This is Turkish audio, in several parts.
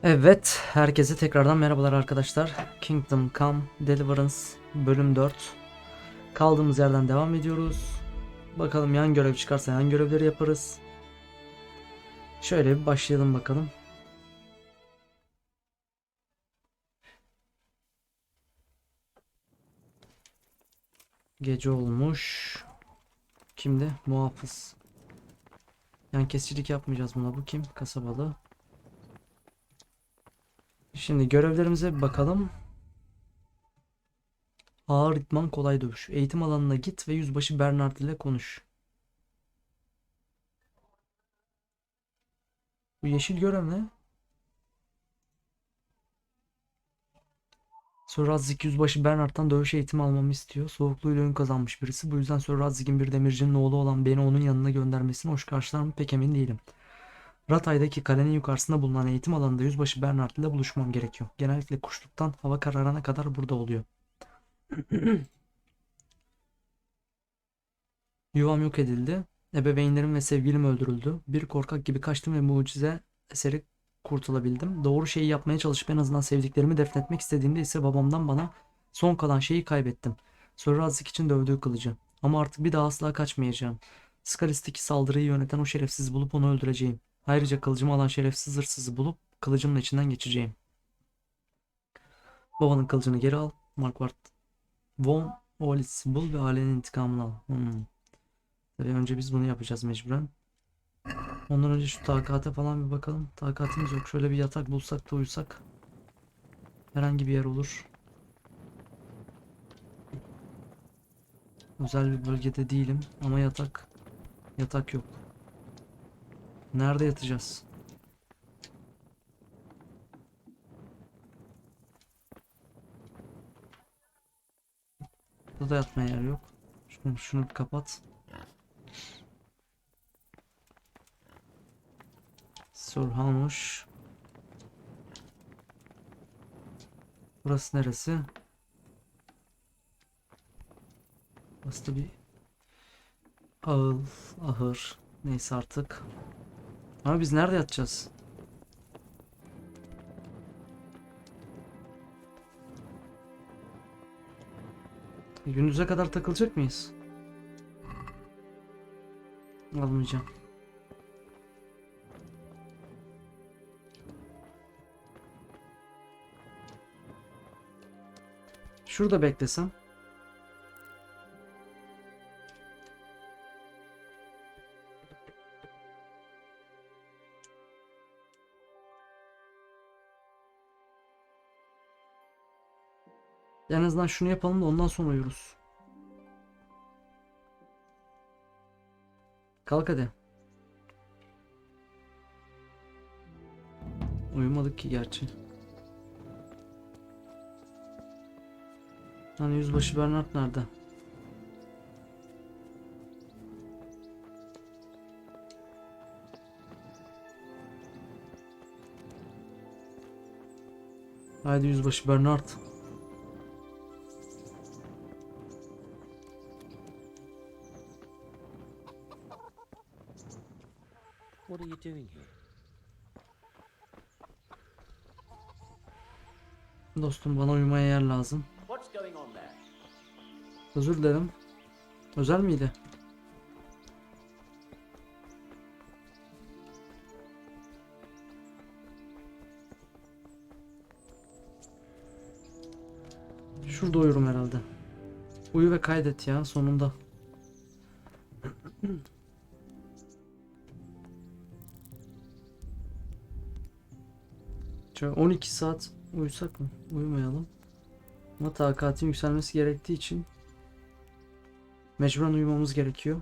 Evet, herkese tekrardan merhabalar arkadaşlar. Kingdom Come Deliverance bölüm 4. Kaldığımız yerden devam ediyoruz. Bakalım yan görev çıkarsa yan görevleri yaparız. Şöyle bir başlayalım bakalım. Gece olmuş. Kimdi? Muhafız. Yan kesicilik yapmayacağız buna. Bu kim? Kasabalı. Şimdi görevlerimize bir bakalım. Ağır idman kolay dövüş. Eğitim alanına git ve yüzbaşı Bernard ile konuş. Bu yeşil görev ne? Sir Radzig yüzbaşı Bernard'dan dövüş eğitimi almamı istiyor. Soğukluğuyla ün kazanmış birisi. Bu yüzden Sir Radzig'in bir demircinin oğlu olan beni onun yanına göndermesini hoş karşılar mı pek emin değilim. Ratay'daki kalenin yukarısında bulunan eğitim alanında yüzbaşı Bernard ile buluşmam gerekiyor. Genellikle kuşluktan hava kararına kadar burada oluyor. Yuvam yok edildi. Ebeveynlerim ve sevgilim öldürüldü. Bir korkak gibi kaçtım ve mucize eseri kurtulabildim. Doğru şeyi yapmaya çalışıp en azından sevdiklerimi defnetmek istediğimde ise babamdan bana son kalan şeyi kaybettim. Sörrazlık için dövdüğü kılıcı. Ama artık bir daha asla kaçmayacağım. Skalis'teki saldırıyı yöneten o şerefsizi bulup onu öldüreceğim. Ayrıca kılıcımı alan şerefsiz hırsızı bulup kılıcımın içinden geçeceğim. Babanın kılıcını geri al. Marquardt von Olis'i bul ve ailenin intikamını al. Tabii önce biz bunu yapacağız mecburen. Ondan önce şu takate falan bir bakalım. Takatimiz yok. Şöyle bir yatak bulsak da uyusak. Herhangi bir yer olur. Özel bir bölgede değilim ama yatak yok. Nerede yatacağız? Burada da yatmaya yer yok. Şunu bir kapat. Surhanuş. Burası neresi? Burası da bir ağıl, ahır. Neyse artık. Ama biz nerede yatacağız? Gündüze kadar takılacak mıyız? Almayacağım. Şurada beklesem. En azından şunu yapalım da ondan sonra uyuruz. Kalk hadi. Uyumadık ki gerçi. Hani yüzbaşı Bernard nerede? Haydi yüzbaşı Bernard. What are you doing here? Dostum bana uyumaya yer lazım. What's going on there? Özür dilerim. Özel miydi? Şurada uyurum herhalde. Uyu ve kaydet ya sonunda. Şöyle 12 saat uyusak mı? Uyumayalım. Ama takatin yükselmesi gerektiği için mecburen uyumamız gerekiyor.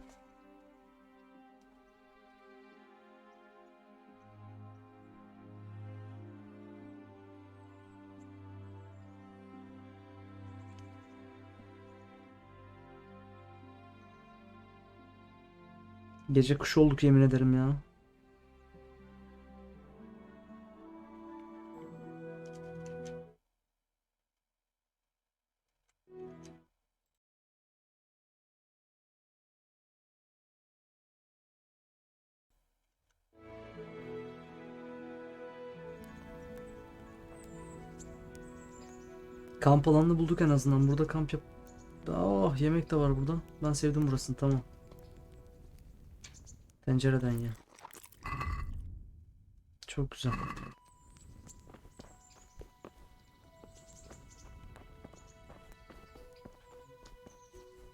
Gece kuşu olduk yemin ederim ya. Kamp alanını bulduk en azından. Burada kamp yap. Oh, yemek de var burada. Ben sevdim burasını, tamam. Pencereden ya. Çok güzel.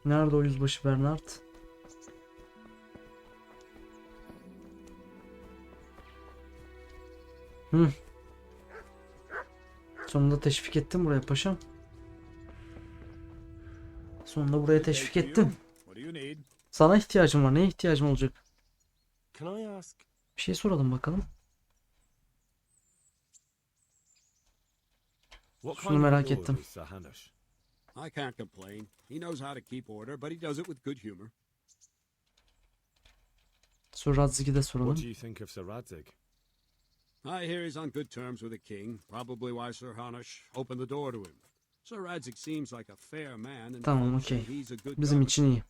Nerede o yüzbaşı Bernard? Hı. Sonunda teşvik ettim buraya paşam. Sonunda buraya teşvik ettim. Sana ihtiyacım var. Neye ihtiyacım olacak? Can I ask? Bir şey soralım bakalım. What Şunu kind of merak lord ettim. is Sir Hanush? I can't complain. He knows how to keep order, but he does it with good humor. Surazzi'yi de What soralım. do you think of Sir Radzig? I hear he's on good terms with the king, probably why Sir Hanush opened the door to him. Sir Radzig seems like a fair man, and Tamam, folks say okey. he's a good Bizim governor. için iyi.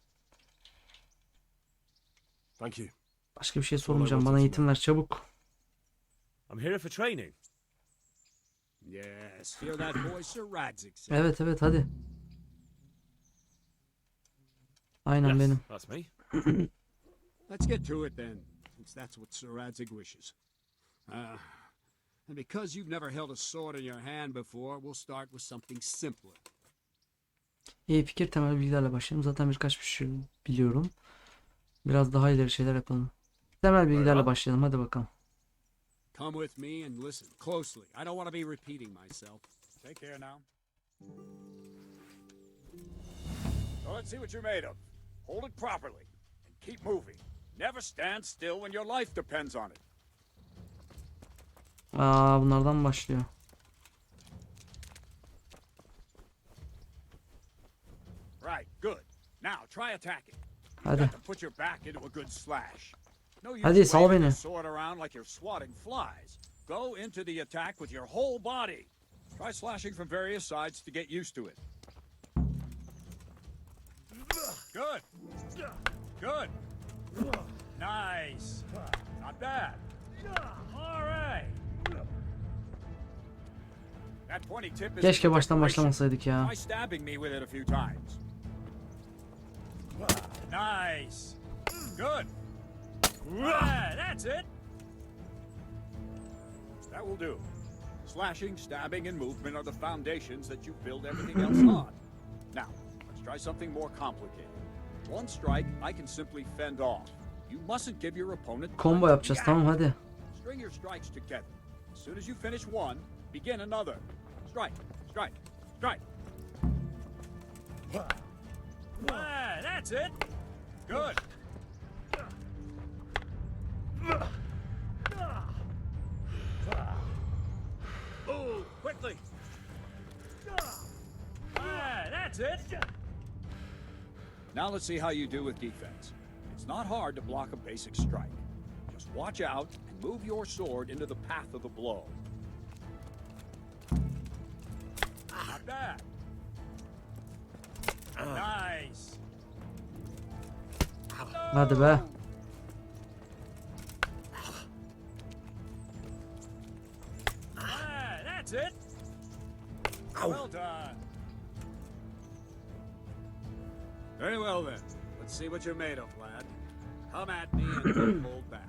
Thank you. Başka bir şey sormayacağım. Bana eğitim ver çabuk. I'm here for training. Yes, hear that voice, Sir Radzig said. Evet evet, hadi. Aynen Yes, benim. that's me. Let's get to it then, since that's what Sir Radzig wishes. And because you've never held a sword in your hand before, we'll start with something simpler. İyi fikir, temel bilgilerle başlayalım. Zaten birkaç bir şey biliyorum. Biraz daha ileri şeyler yapalım. Temel bilgilerle başlayalım, hadi bakalım. Come with me and listen closely. I don't want to be repeating myself. Take care now. So let's see what you're made of. Hold it properly and keep moving. Never stand still when your life depends on it. Bunlardan başlıyor. Right, good. Now try attacking. Hadi. Got to put your back into a good slash. No use Hadi, sal waving beni. the sword around like you're swatting flies. Go into the attack with your whole body. Try slashing from various sides to get used to it. Good. Good. Nice. Not bad. All right. That pointy tip is Keşke for baştan decoration. başlamasaydık ya. Try stabbing me with it a few times. Nice. Good. Ah, that's it. That will do. Slashing, stabbing, and movement are the foundations that you build everything else on. Now, let's try something more complicated. One strike I can simply fend off. You mustn't give your opponent time Combo to yapacağız, react. tamam hadi. String your strikes together. As soon as you finish one, begin another. Strike, strike, strike. Ah, that's it. Good. Move quickly. Ah, that's it. Now let's see how you do with defense. It's not hard to block a basic strike. Just watch out and move your sword into the path of the blow. Not bad. Nice. Hadi be. Ah, that's it. Well done. Very well then. Let's see what you're made of, lad. Come at me and don't hold back.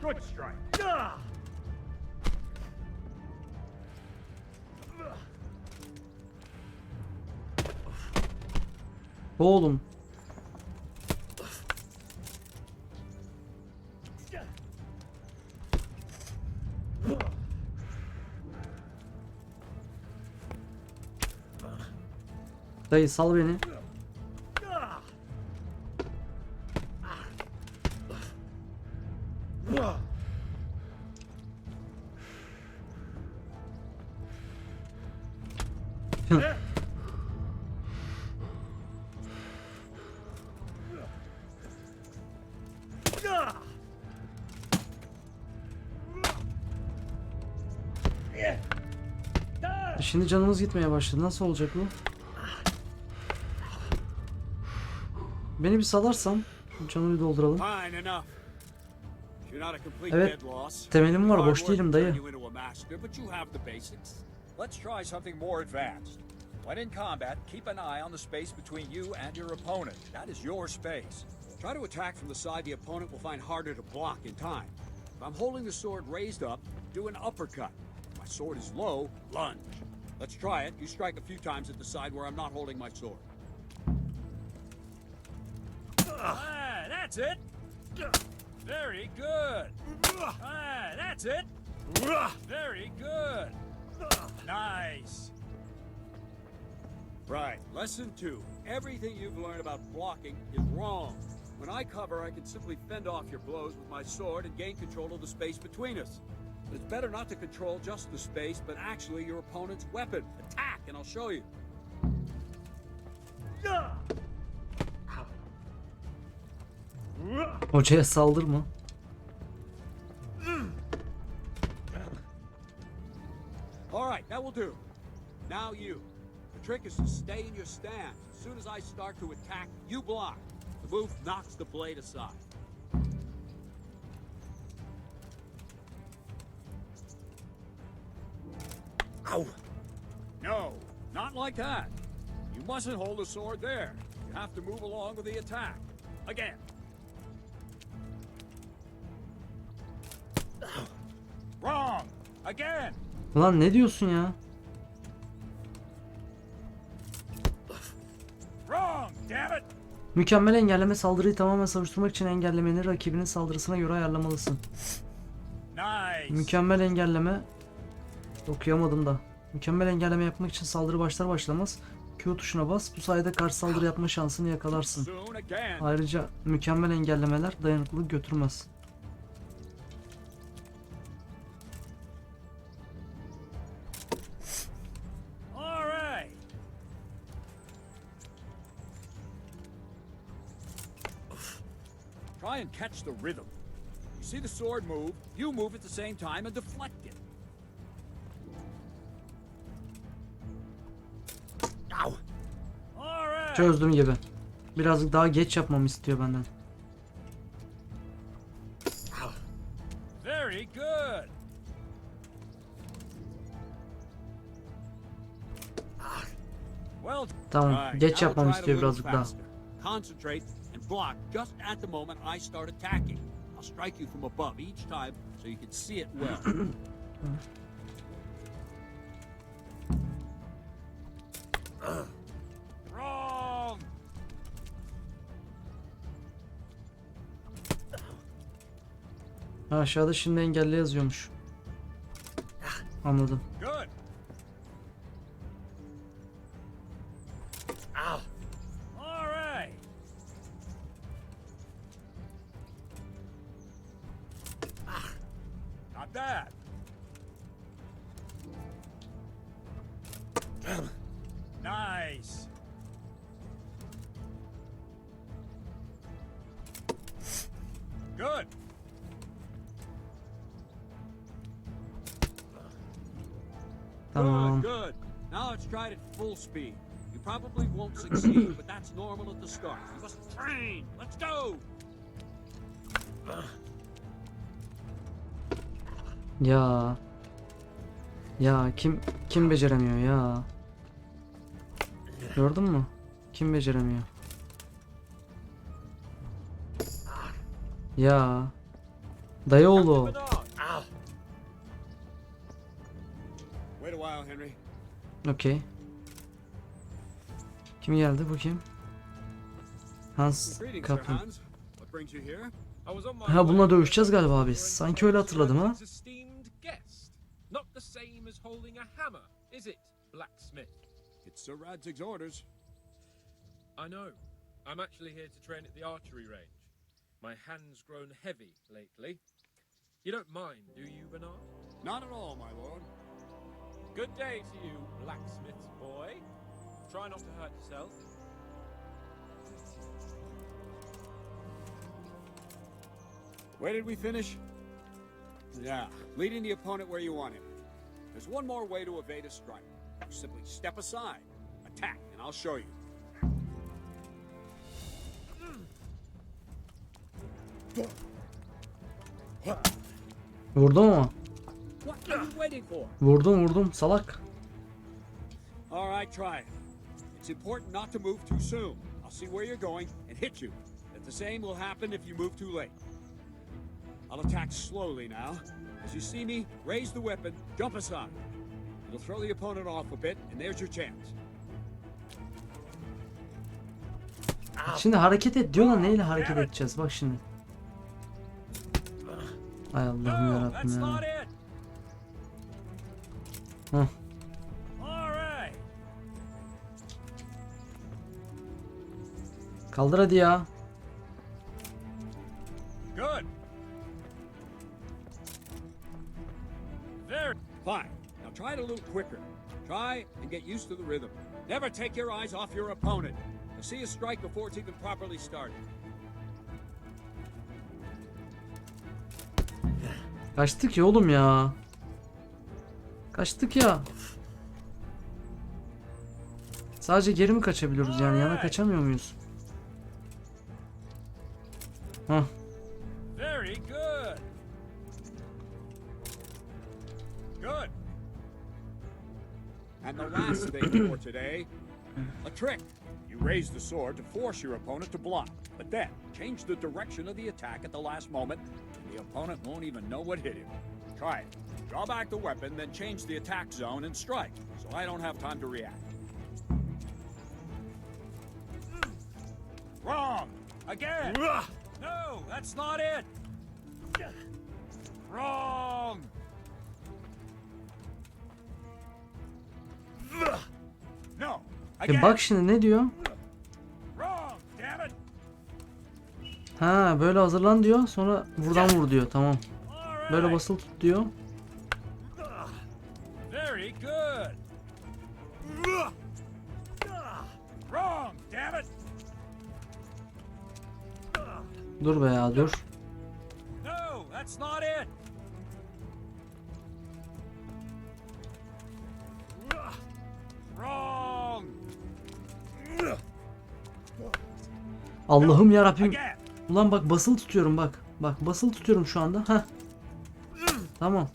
Good strike. Oğlum. Dayı sal beni. Şimdi canımız gitmeye başladı. Nasıl olacak bu? Beni bir salarsan canımı dolduralım. Fine enough. You're not a complete Evet, dead loss. temelim var, Hard boş work değilim will dayı. turn you into a master, but you have the basics. Let's try something more advanced. When in combat, keep an eye on the space between you and your opponent. That is your space. Try to attack from the side the opponent will find harder to block in time. If I'm holding the sword raised up, do an uppercut. If my sword is low, lunge. Let's try it. You strike a few times at the side where I'm not holding my sword. Ah, that's it. Very good. Ah, that's it. Very good. Nice. Right. Lesson 2. Everything you've learned about blocking is wrong. When I cover, I can simply fend off your blows with my sword and gain control of the space between us. But it's better not to control just the space, but actually your opponent's weapon. Attack, and I'll show you. Hocaya saldırma. All right, that will do. Now you. The trick is to stay in your stance. As soon as I start to attack, you block. The move knocks the blade aside. Ow! No, not like that. You mustn't hold the sword there. You have to move along with the attack. Again. Wrong! Again! Lan ne diyorsun ya? Wrong, damn it! Mükemmel engelleme, saldırıyı tamamen savuşturmak için engellemeni rakibinin saldırısına göre ayarlamalısın. Nice! Mükemmel engelleme. Okuyamadım da. Mükemmel engelleme yapmak için saldırı başlar başlamaz Q tuşuna bas. Bu sayede karşı saldırı yapma şansını yakalarsın. Soon again. Ayrıca mükemmel engellemeler dayanıklılık götürmez. All right. Try and catch the rhythm. You see the sword move, you move at the same time and deflect it. Ow. All right. Çözdüm gibi. Birazcık daha geç yapmamı istiyor benden. Very good. Well, Tamam, geç yapmamı istiyor birazcık daha. Concentrate and block just at the moment I start attacking. I'll strike you from above each time so you can see it well. Wrong. Ha, aşağıda şimdi engelle yazıyormuş. Anladım. Good. All right. Not bad. Nice. Good. Tamam. Good, good. Now let's try it at full speed. You probably won't succeed, but that's normal at the start. You must train. Let's go. Ya. Ya kim beceremiyor ya? Gördün mü? Kim beceremiyor? Ya. Dayıoğlu. Wait a while, Henry. Okey. Kim geldi, bu kim? Hans Greetings, Sir Kaplan. Hans. What brings you here? Ha, bununla dövüşeceğiz galiba biz. Sanki öyle hatırladım ha. Not the same as holding a hammer, is it, blacksmith? It's Sir Radzig's orders. I know. I'm actually here to train at the archery range. My hand's grown heavy lately. You don't mind, do you, Bernard? Not at all, my lord. Good day to you, blacksmith's boy. Try not to hurt yourself. Where did we finish? Yeah, leading the opponent where you want him. There's one more way to evade a strike. You simply step aside, attack, and I'll show you. Vurdum ama. What are you waiting for? Vurdum salak. All right, try it. It's important not to move too soon. I'll see where you're going and hit you. But the same will happen if you move too late. I'll attack slowly now. As you see me, raise the weapon, jump aside. It'll throw the opponent off a bit, and there's your chance. Şimdi hareket et diyorlar, neyle hareket edeceğiz bak şimdi. Ay Allah'ım No, yarabbim that's ya. not it. Hah. All right. Kaldır hadi ya. Good. There. Fine. Now try it a little quicker. Try and get used to the rhythm. Never take your eyes off your opponent. You'll see a strike before it's even properly started. Kaçtık ya oğlum ya. Kaçtık ya. Sadece geri mi kaçabiliyoruz yani, yana kaçamıyor muyuz? Hah. Very good. Good. And the last thing for today, a trick. You raise the sword to force your opponent to block, but then change the direction of the attack at the last moment, and the opponent won't even know what hit him. Try it. Draw back the weapon, then change the attack zone and strike, so I don't have time to react. Wrong! Again! No, that's not it! Wrong! No! Again! Bak şimdi ne diyor? Wrong! Damn it! Ha böyle hazırlan diyor, sonra buradan vur diyor, tamam. All Böyle right. basılı tut diyor. Very good! Wrong! Damn it! Dur be ya dur. No, that's not it! Wrong! Allah'ım yarabbim. Again! Ulan bak basılı tutuyorum bak. Bak basılı tutuyorum şu anda. Heh. Tamam.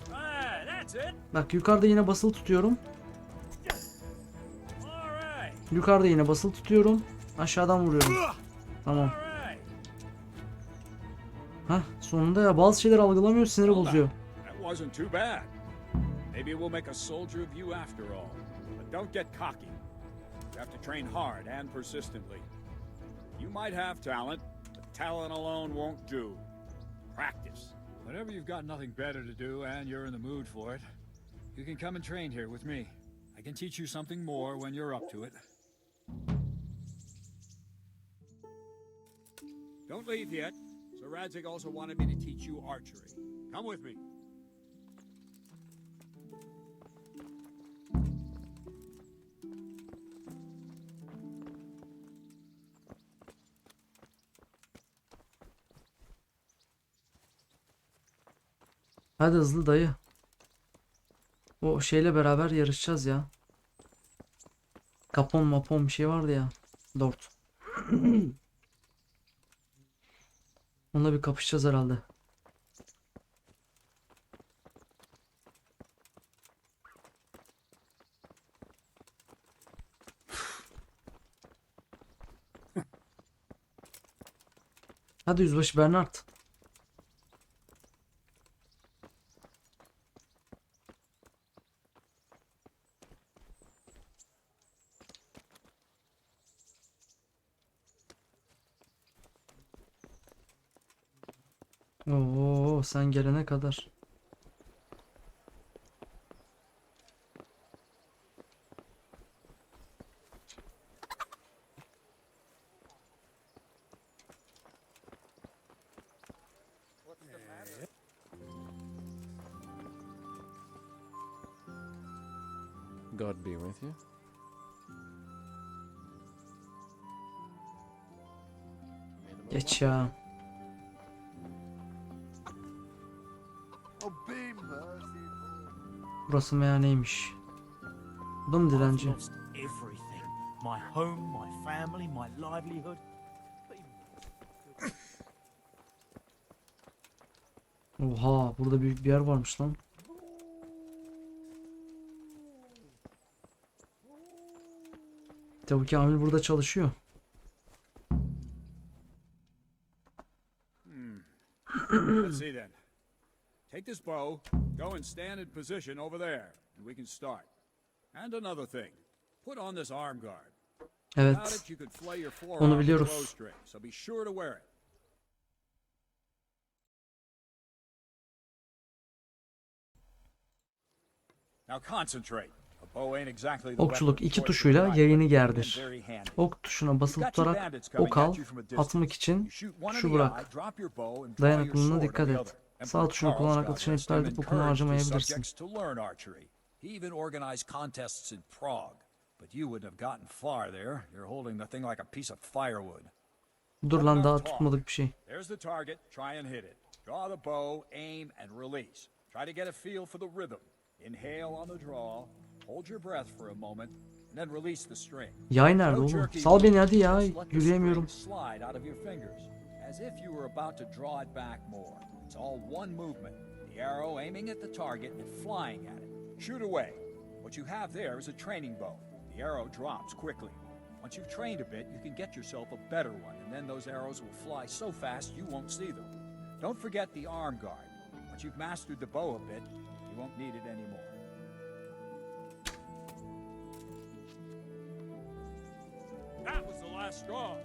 That's it! Bak yukarıda yine basılı tutuyorum. All right! Yukarıda yine basılı tutuyorum. Aşağıdan vuruyorum. Tamam. All right! Heh sonunda ya, bazı şeyler algılamıyor, siniri bozuyor. That wasn't too bad. Maybe we'll make a soldier of you after all. But don't get cocky. You have to train hard and persistently. You might have talent, but talent alone won't do. Practice. Whenever you've got nothing better to do and you're in the mood for it, you can come and train here with me. I can teach you something more when you're up to it. Don't leave yet. Sir Radzig also wanted me to teach you archery. Come with me. Hadi hızlı dayı. O şeyle beraber yarışacağız ya. Kapon mapon bir şey vardı ya. Dort. Onunla bir kapışacağız herhalde. Hadi Yüzbaşı Bernard. Oo sen gelene kadar. God be with you. Geç ya. Burası meyhaneymiş. Bu da mı dilenci? I've lost everything. My home, my family, my livelihood. Oha, burada büyük bir yer varmış lan. Tabii ki Amil burada çalışıyor. Let's see then. Take this bow, go and stand in position over there, and we can start. And another thing, put on this arm guard. Without Evet. it, you could flay your Onu forearm with a biliyoruz. bowstring, so be sure to wear it. Now concentrate. A bow ain't exactly the Okçuluk weapon iki of choice tuşuyla in the yayını fight, but it's gerdir. very handy. Ok tuşuna basılı You've got two tutarak bandits coming ok al, at you from a distance. atmak için You shoot one in tuşu the bırak. eye, drop your bow, and draw your Dayanıklılığına sword dikkat on the et. other. Sağ Emperor tuşunu Charles kullanarak got atışını this. iptal Them edip okunu encouraged his harcamayabilirsin. subjects to learn archery. He even organized contests in Prague. But you wouldn't have gotten far there. You're holding the thing like a piece of firewood. Dur lan, daha tutmadık bir şey. There's the target. Try and hit it. Draw the bow, aim, and release. Try to get a feel for the rhythm. Inhale on the draw. Hold your breath for a moment, and then release the string. Yay nerede No oğlum? jerky Sal beni hadi ya. just let the Yürüyemiyorum. string slide out of your fingers, as if you were about to draw it back more. It's all one movement. The arrow aiming at the target and flying at it. Shoot away. What you have there is a training bow. The arrow drops quickly. Once you've trained a bit, you can get yourself a better one, and then those arrows will fly so fast you won't see them. Don't forget the arm guard. Once you've mastered the bow a bit, you won't need it anymore. That was the last straw.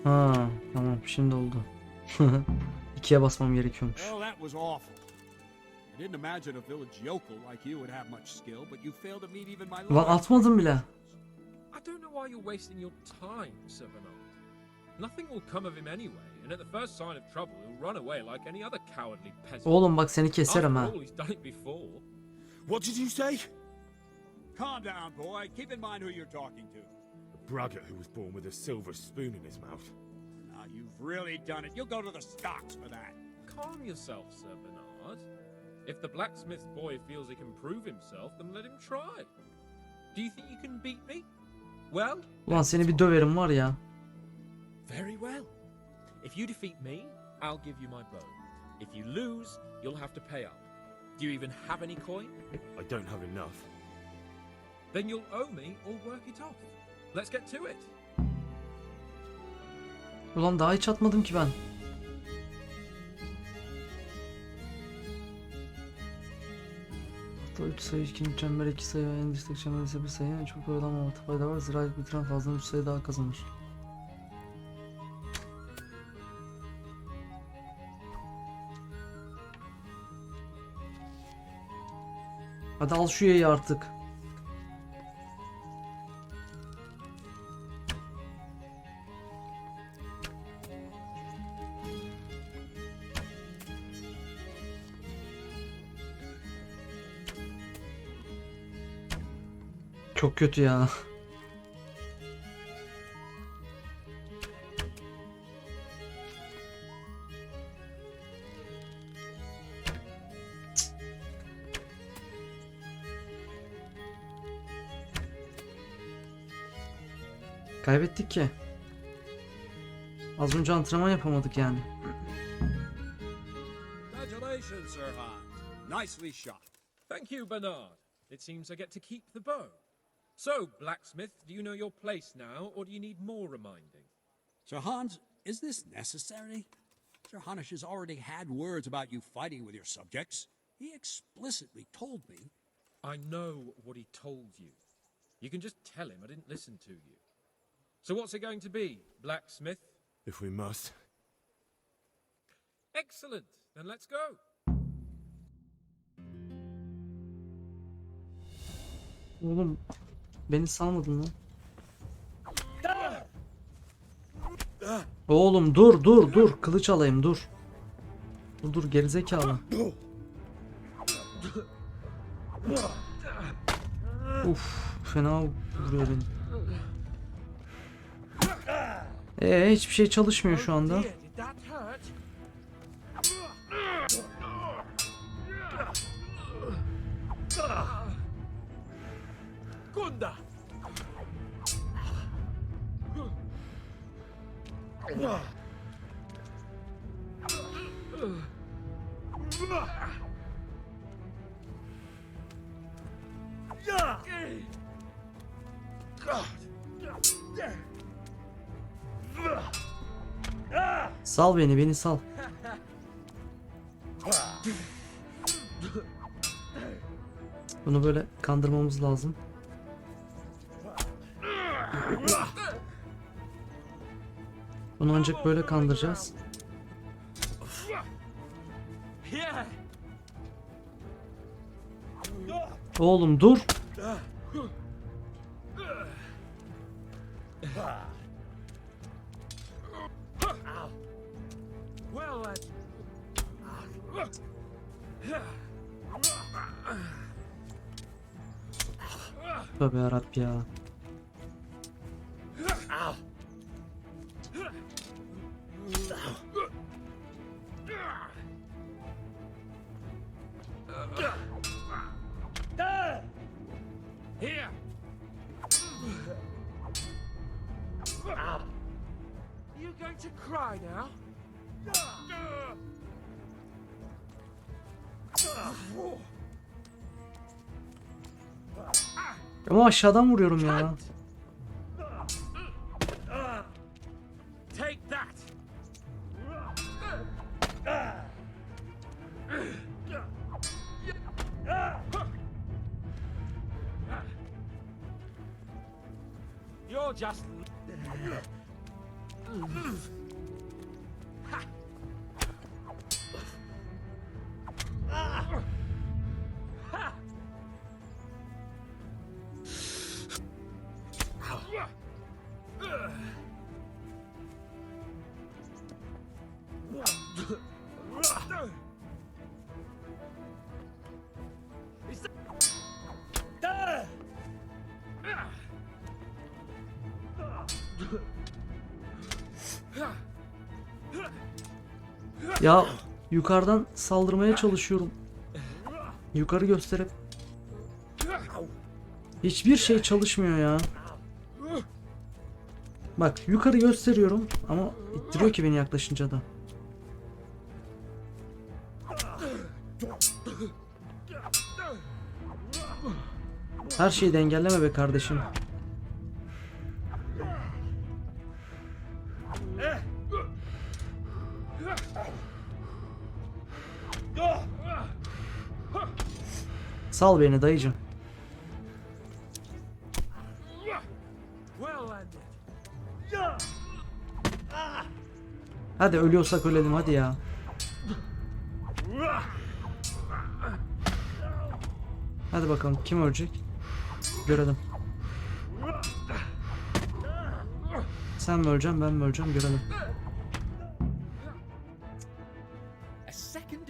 Ha, tamam, şimdi oldu. 2'ye basmam gerekiyormuş. Well, that was awful. I didn't imagine a village yokel like you would have much skill, but you failed to meet even my Lan atmadım bile. I don't know why you're wasting your time, Sir Bernard. Nothing will come of him anyway, and at the first sign of trouble, he'll run away like any other cowardly peasant. Oğlum bak seni After keserim ha. all, he's done it before. What did you say? Calm down, boy. Keep in mind who you're talking to. A braggart who was born with a silver spoon in his mouth. Now, you've really done it. You'll go to the stocks for that. Calm yourself, Sir Bernard. If the blacksmith boy feels he can prove himself, then let him try. Do you think you can beat me? Well, Ulan seni bir döverim var ya. very well. If you defeat me, I'll give you my bow. If you lose, you'll have to pay up. Do you even have any coin? I don't have enough. Then you'll owe me or work it off. Let's get to it. Ulan daha hiç atmadım ki ben. Hatta 3 sayı, ikinci çember 2 sayı, en dıştaki çember ise 1 sayı. Çok oyalanmamakta fayda var. Zira bitiren fazla 3 sayı daha kazanır. Hadi al şu yayı artık. Çok kötü ya. Kaybettik ki. Az önce antrenman yapamadık yani. Congratulations, Sir Hans. Nicely shot. Thank you, Bernard. It seems I get to keep the bow. So, blacksmith, do you know your place now, or do you need more reminding? Sir Hans, is this necessary? Sir Hanush has already had words about you fighting with your subjects. He explicitly told me. I know what he told you. You can just tell him I didn't listen to you. So what's it going to be, blacksmith? If we must. Excellent. Then let's go. Oğlum beni salmadın lan. Oğlum dur kılıç alayım dur. Dur gerizekalı. Uf, fena vuruyor beni. Hiçbir şey çalışmıyor şu anda. Dear, did that hurt? Gunda! Sal beni sal. Bunu böyle kandırmamız lazım. Bunu ancak böyle kandıracağız. Oğlum dur. Tövbe yarabbi ya. Here! Are you going to cry now? Ama aşağıdan vuruyorum ya. Take that! You're just... Ya yukarıdan saldırmaya çalışıyorum. Yukarı gösterip hiçbir şey çalışmıyor ya. Bak yukarı gösteriyorum ama ittiriyor ki beni yaklaşınca da. Her şeyi de engelleme be kardeşim. Sal beni dayıcım. Hadi ölüyorsak ölelim hadi ya. Hadi bakalım kim ölecek? Görelim. Sen mi öleceksin ben mi öleceğim görelim.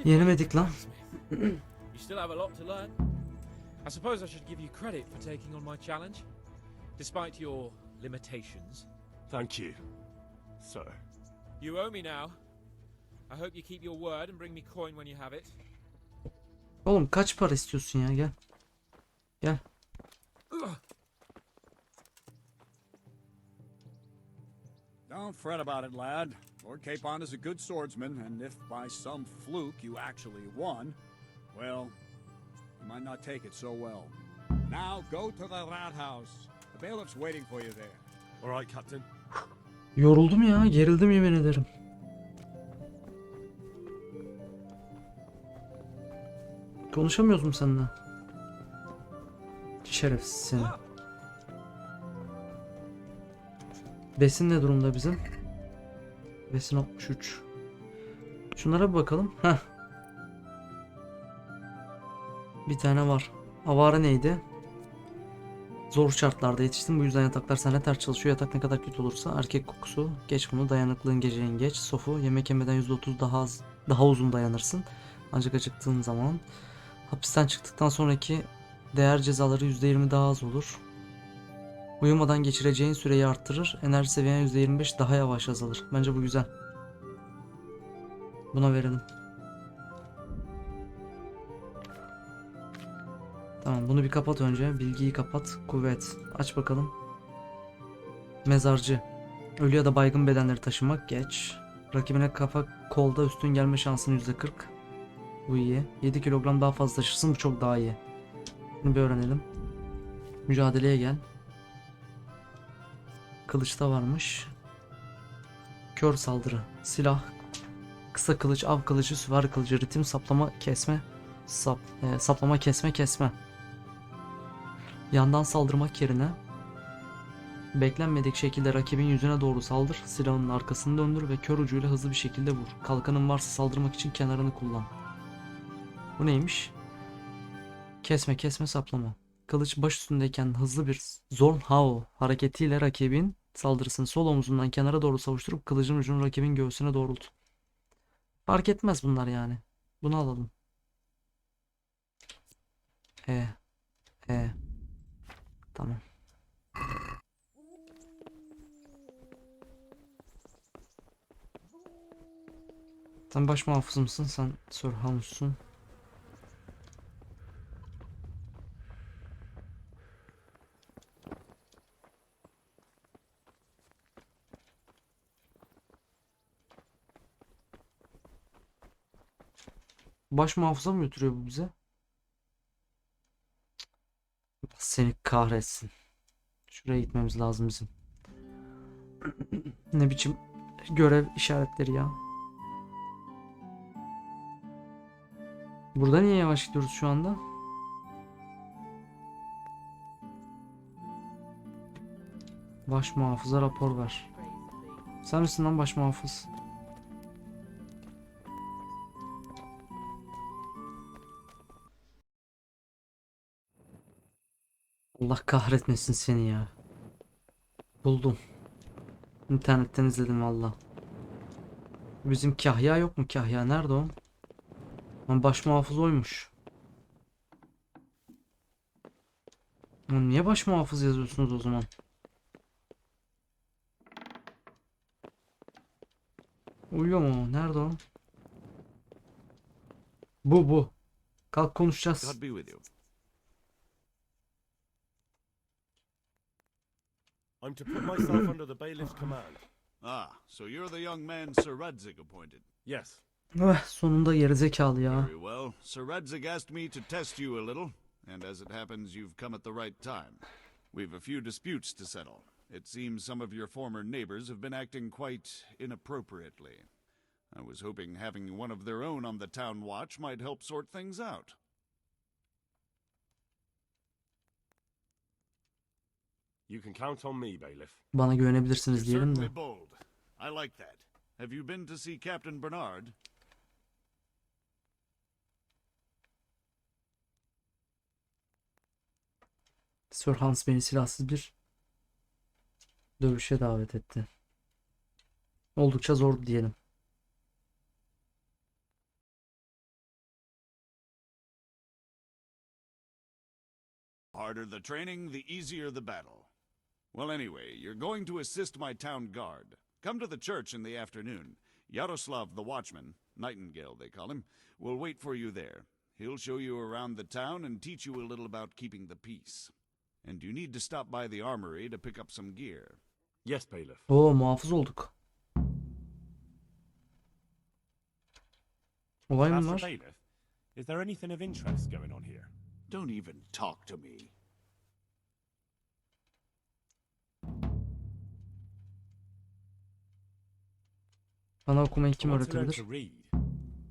Yenemedik lan. You still have a lot to learn. I suppose I should give you credit for taking on my challenge, despite your limitations. Thank you, sir. You owe me now. I hope you keep your word and bring me coin when you have it. Oğlum kaç para istiyorsun ya gel. Gel. Don't fret about it, lad. Lord Capon is a good swordsman, and if by some fluke you actually won, well, you might not take it so well. Now go to the rat house. The bailiff's waiting for you there. All right, Captain. Yoruldum ya gerildim yemin ederim. Konuşamıyoruz mu seninle? Şerefsiz seni. Besin ne durumda bizim? Besin 63. Şunlara bir bakalım. Heh. Bir tane var. Avara neydi? Zor şartlarda yetiştim. Bu yüzden yataklar sende ters çalışıyor. Yatak ne kadar kötü olursa erkek kokusu. Geç bunu. Dayanıklılığın geceleyin geç. Sofu. Yemek yemeden %30 daha uzun dayanırsın. Ancak acıktığın zaman. Hapisten çıktıktan sonraki değer cezaları %20 daha az olur. Uyumadan geçireceğin süreyi arttırır. Enerji seviyen %25 daha yavaş azalır. Bence bu güzel. Buna verelim. Tamam bunu bir kapat önce. Bilgiyi kapat. Kuvvet. Aç bakalım. Mezarcı. Ölü ya da baygın bedenleri taşımak. Geç. Rakibine kafa kolda üstün gelme şansın %40. Bu iyi. 7 kilogram daha fazla taşırsın, bu çok daha iyi. Bunu bir öğrenelim. Mücadeleye gel. Kılıçta varmış. Kör saldırı. Silah. Kısa kılıç, av kılıcı, süvari kılıcı, ritim, saplama, kesme. Saplama, kesme, kesme. Yandan saldırmak yerine beklenmedik şekilde rakibin yüzüne doğru saldır. Silahının arkasını döndür ve kör ucuyla hızlı bir şekilde vur. Kalkanın varsa saldırmak için kenarını kullan. Bu neymiş? Kesme, kesme, saplama. Kılıç baş üstündeyken hızlı bir Zornhau hareketiyle rakibin saldırısını sol omzundan kenara doğru savuşturup kılıcın ucunu rakibin göğsüne doğrult. Fark etmez bunlar yani. Bunu alalım. E, E. Tamam. Sen baş muhafız mısın? Sen Sir Hans'sun. Baş muhafıza mı götürüyor bu bize? Seni kahretsin. Şuraya gitmemiz lazım bizim. Ne biçim görev işaretleri ya. Burada niye yavaş gidiyoruz şu anda? Baş muhafıza rapor ver. Sen misin lan baş muhafız? Allah kahretmesin seni ya. Buldum. İnternetten izledim valla. Bizim Kahya yok mu? Kahya nerede o? Lan baş muhafız oymuş. Lan niye baş muhafız yazıyorsunuz o zaman? Uyuyor mu o? Nerede o? Bu. Kalk konuşacağız. God be with you. I'm to put myself under the bailiff's command. Ah, so you're the young man Sir Radzig appointed. Yes. Sonunda gerizekalı ya. Very well. Sir Radzig asked me to test you a little, and as it happens, you've come at the right time. We've a few disputes to settle. It seems some of your former neighbors have been acting quite inappropriately. I was hoping having one of their own on the town watch might help sort things out. You can count on me, bailiff. Bana güvenebilirsiniz You're diyelim de. certainly bold. I like that. Have you been to see Captain Bernard? Sir Hans beni silahsız bir dövüşe davet etti. Oldukça zor diyelim. Harder the training, the easier the battle. Well, anyway, you're going to assist my town guard. Come to the church in the afternoon. Yaroslav the watchman, Nightingale they call him, will wait for you there. He'll show you around the town and teach you a little about keeping the peace. And you need to stop by the armory to pick up some gear. Yes, bailiff. Oo, muhafız olduk. Olay mı Master var? bailiff, is there anything of interest going on here? Don't even talk to me. Bana okumayı I kim want to learn öğretebilir? to read.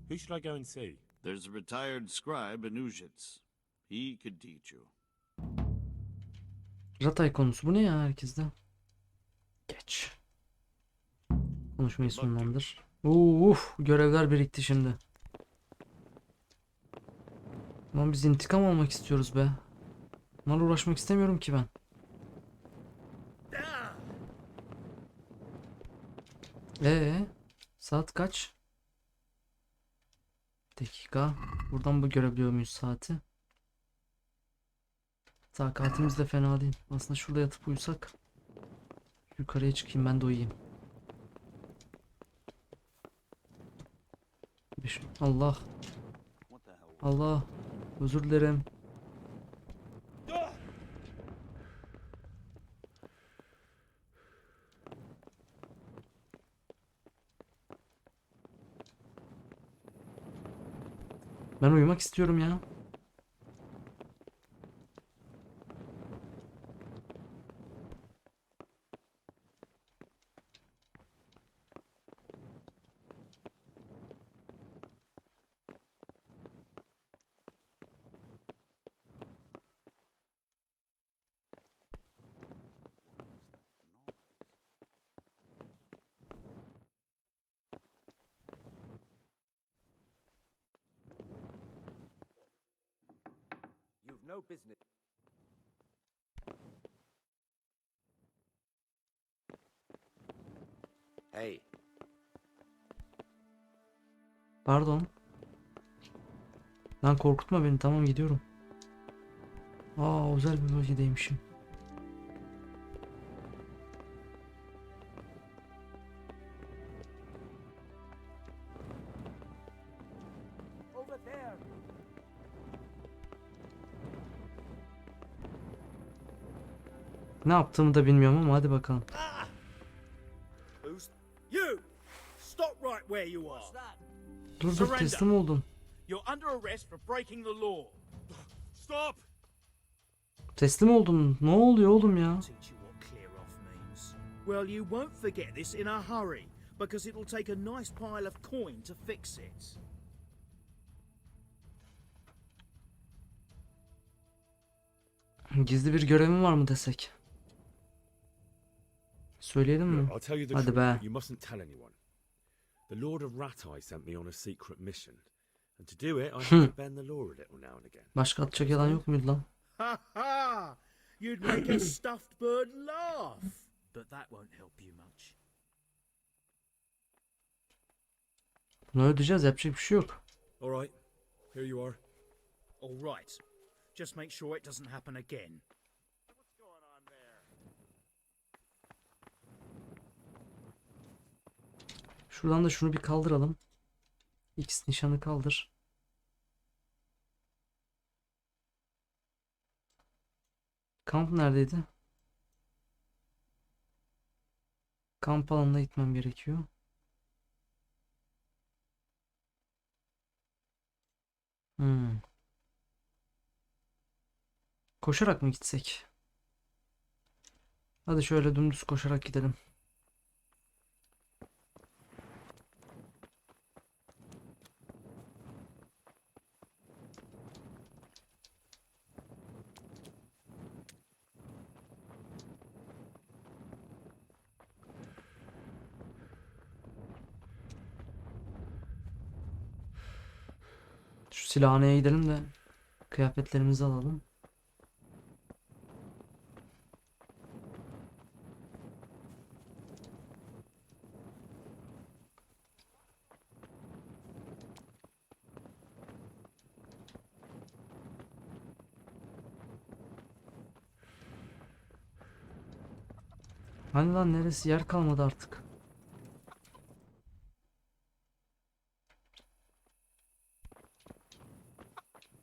Who should I go and see? There's a retired scribe in Uzhitz. He could teach you. Ratay konusu bu ne ya herkeste? Geç. Konuşmayı sonlandır. Görevler birikti şimdi. Lan biz intikam almak istiyoruz be. Bunlarla uğraşmak istemiyorum ki ben. Saat kaç? Dakika. Buradan bu görebiliyor muyuz saati? Takatimiz de fena değil. Aslında şurada yatıp uyusak. Yukarıya çıkayım ben de uyuyayım. Allah. Allah. Özür dilerim. Ben uyumak istiyorum ya. You've no business. Hey, Pardon. Lan korkutma beni, tamam gidiyorum. Aa, özel bir bölgedeymişim. over there. Ne yaptığımı da bilmiyorum ama hadi bakalım. Who's You! Stop right where you are. Dur Surrender. teslim oldum. You're under arrest for breaking the law. Stop! Teslim oldum. Ne oluyor oğlum ya? Teach you what clear off means. Well, you won't forget this in a hurry, because it'll take a nice pile of coin to fix it. Gizli bir görevim var mı desek? Söyleyelim mi? Look, I'll tell you the Hadi truth, be. but you mustn't tell anyone. The Lord of Ratai sent me on a secret mission. And to do it, I have to bend the law a little now and again. Başka atacak yalan yok muydu lan? Ha ha! You'd make a stuffed bird laugh. But that won't help you much. Bunu ödeyeceğiz, yapacak bir şey yok. All right, here you are. All right. Just make sure it doesn't happen again. Şuradan da şunu bir kaldıralım. X nişanı kaldır. Kamp neredeydi? Kamp alanına gitmem gerekiyor. Koşarak mı gitsek? Hadi şöyle dümdüz koşarak gidelim. Şu silahhaneye gidelim de kıyafetlerimizi alalım. Hani lan, neresi, yer kalmadı artık.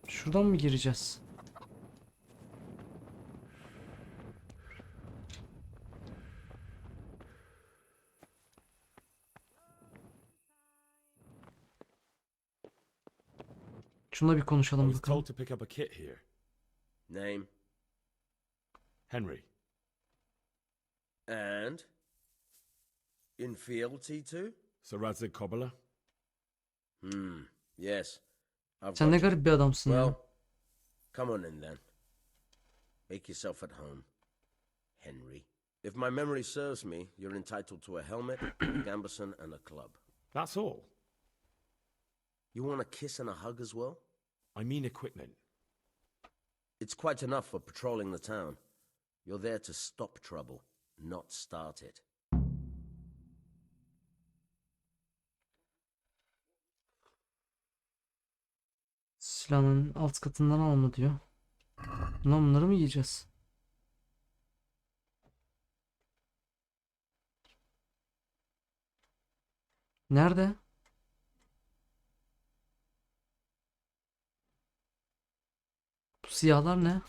Şuradan mı gireceğiz? Şununla bir I konuşalım was bakalım. told to pick up a kit here. name Henry. and in fealty to? Sir Radzig Cobbler. Yes. I've Sen got ne you. garip bir adamsın ya. Well, come on in then. Make yourself at home, Henry. If my memory serves me, you're entitled to a helmet, a gambeson, and a club. That's all. You want a kiss and a hug as well? I mean equipment. It's quite enough for patrolling the town. You're there to stop trouble, not start it. Silahın alt katından alma diyor. Lan bunları mı yiyeceğiz? Nerede? Bu siyahlar ne?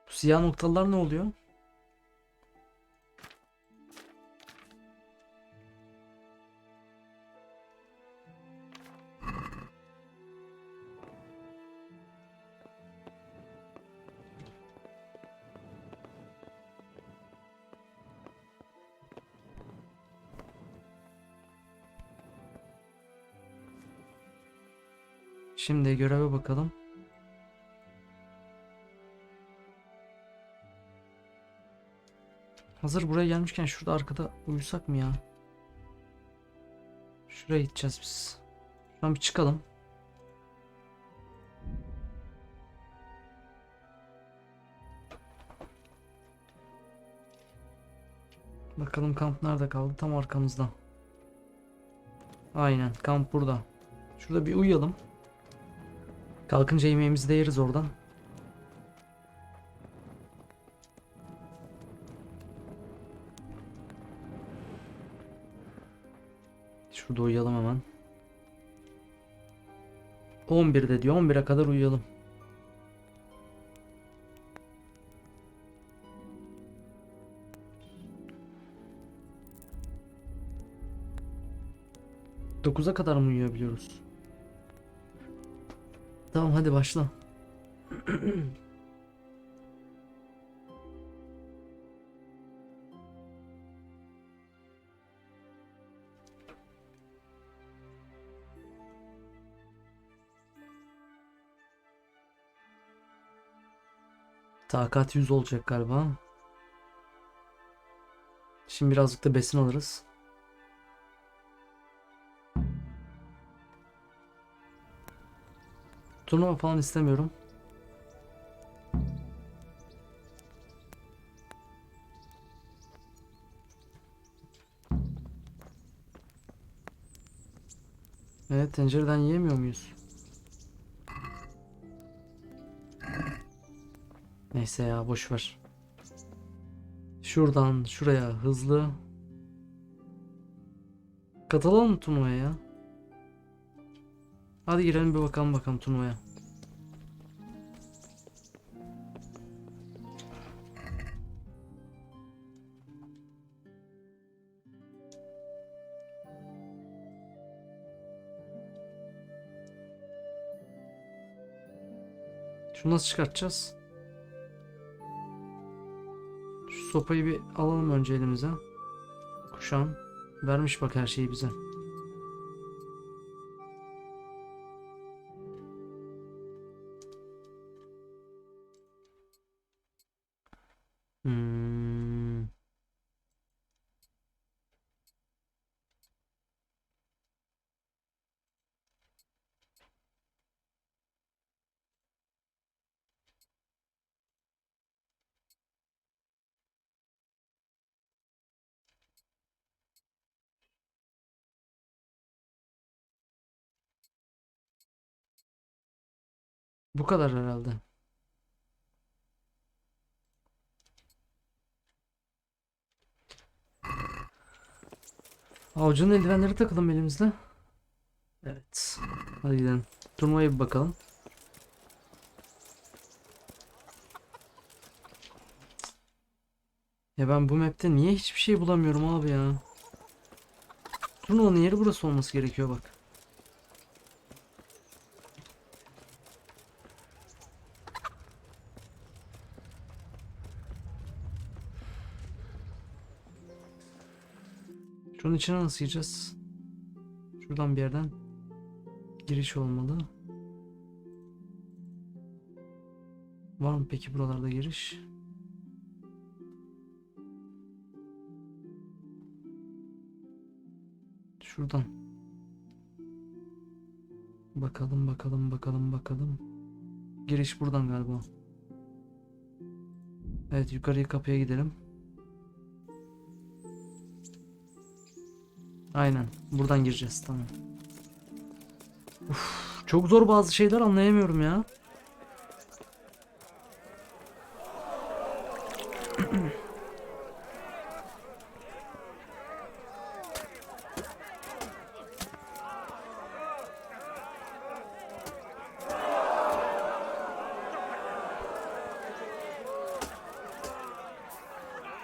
Bu siyah noktalar ne oluyor? Şimdi göreve bakalım. Hazır buraya gelmişken şurada arkada uyusak mı ya? Şuraya gideceğiz biz. Şuradan bir çıkalım. Bakalım kamp nerede kaldı? Tam arkamızda. Aynen kamp burada. Şurada bir uyuyalım. Kalkınca yemeğimizi de yeriz oradan. Şurada uyuyalım hemen. 11'de diyor. 11'e kadar uyuyalım. Dokuza kadar mı uyuyabiliyoruz? Tamam hadi başla. Takat 100 olacak galiba. Şimdi birazcık da besin alırız. Turnuva falan istemiyorum. Evet, tencereden yiyemiyor muyuz? Neyse ya, boş ver. Şuradan şuraya hızlı. Katılalım mı turnuvaya ya? Hadi girelim bir bakalım turnuvaya. Şunu nasıl çıkartacağız? Şu sopayı bir alalım önce elimize. Kuşan. Vermiş bak her şeyi bize. Hmm. Bu kadar herhalde. Avcının eldivenleri takalım elimizde. Evet. Hadi gidelim. Turnuvaya bir bakalım. Ya ben bu map'te niye hiçbir şey bulamıyorum abi ya? Turnuvanın yeri burası olması gerekiyor bak. Şunun içine nasıl gireceğiz? Şuradan bir yerden giriş olmalı. Var mı peki buralarda giriş? Şuradan. Bakalım. Giriş buradan galiba. Evet, yukarıya kapıya gidelim. Aynen. Buradan gireceğiz. Tamam. Uf, çok zor bazı şeyler, anlayamıyorum ya.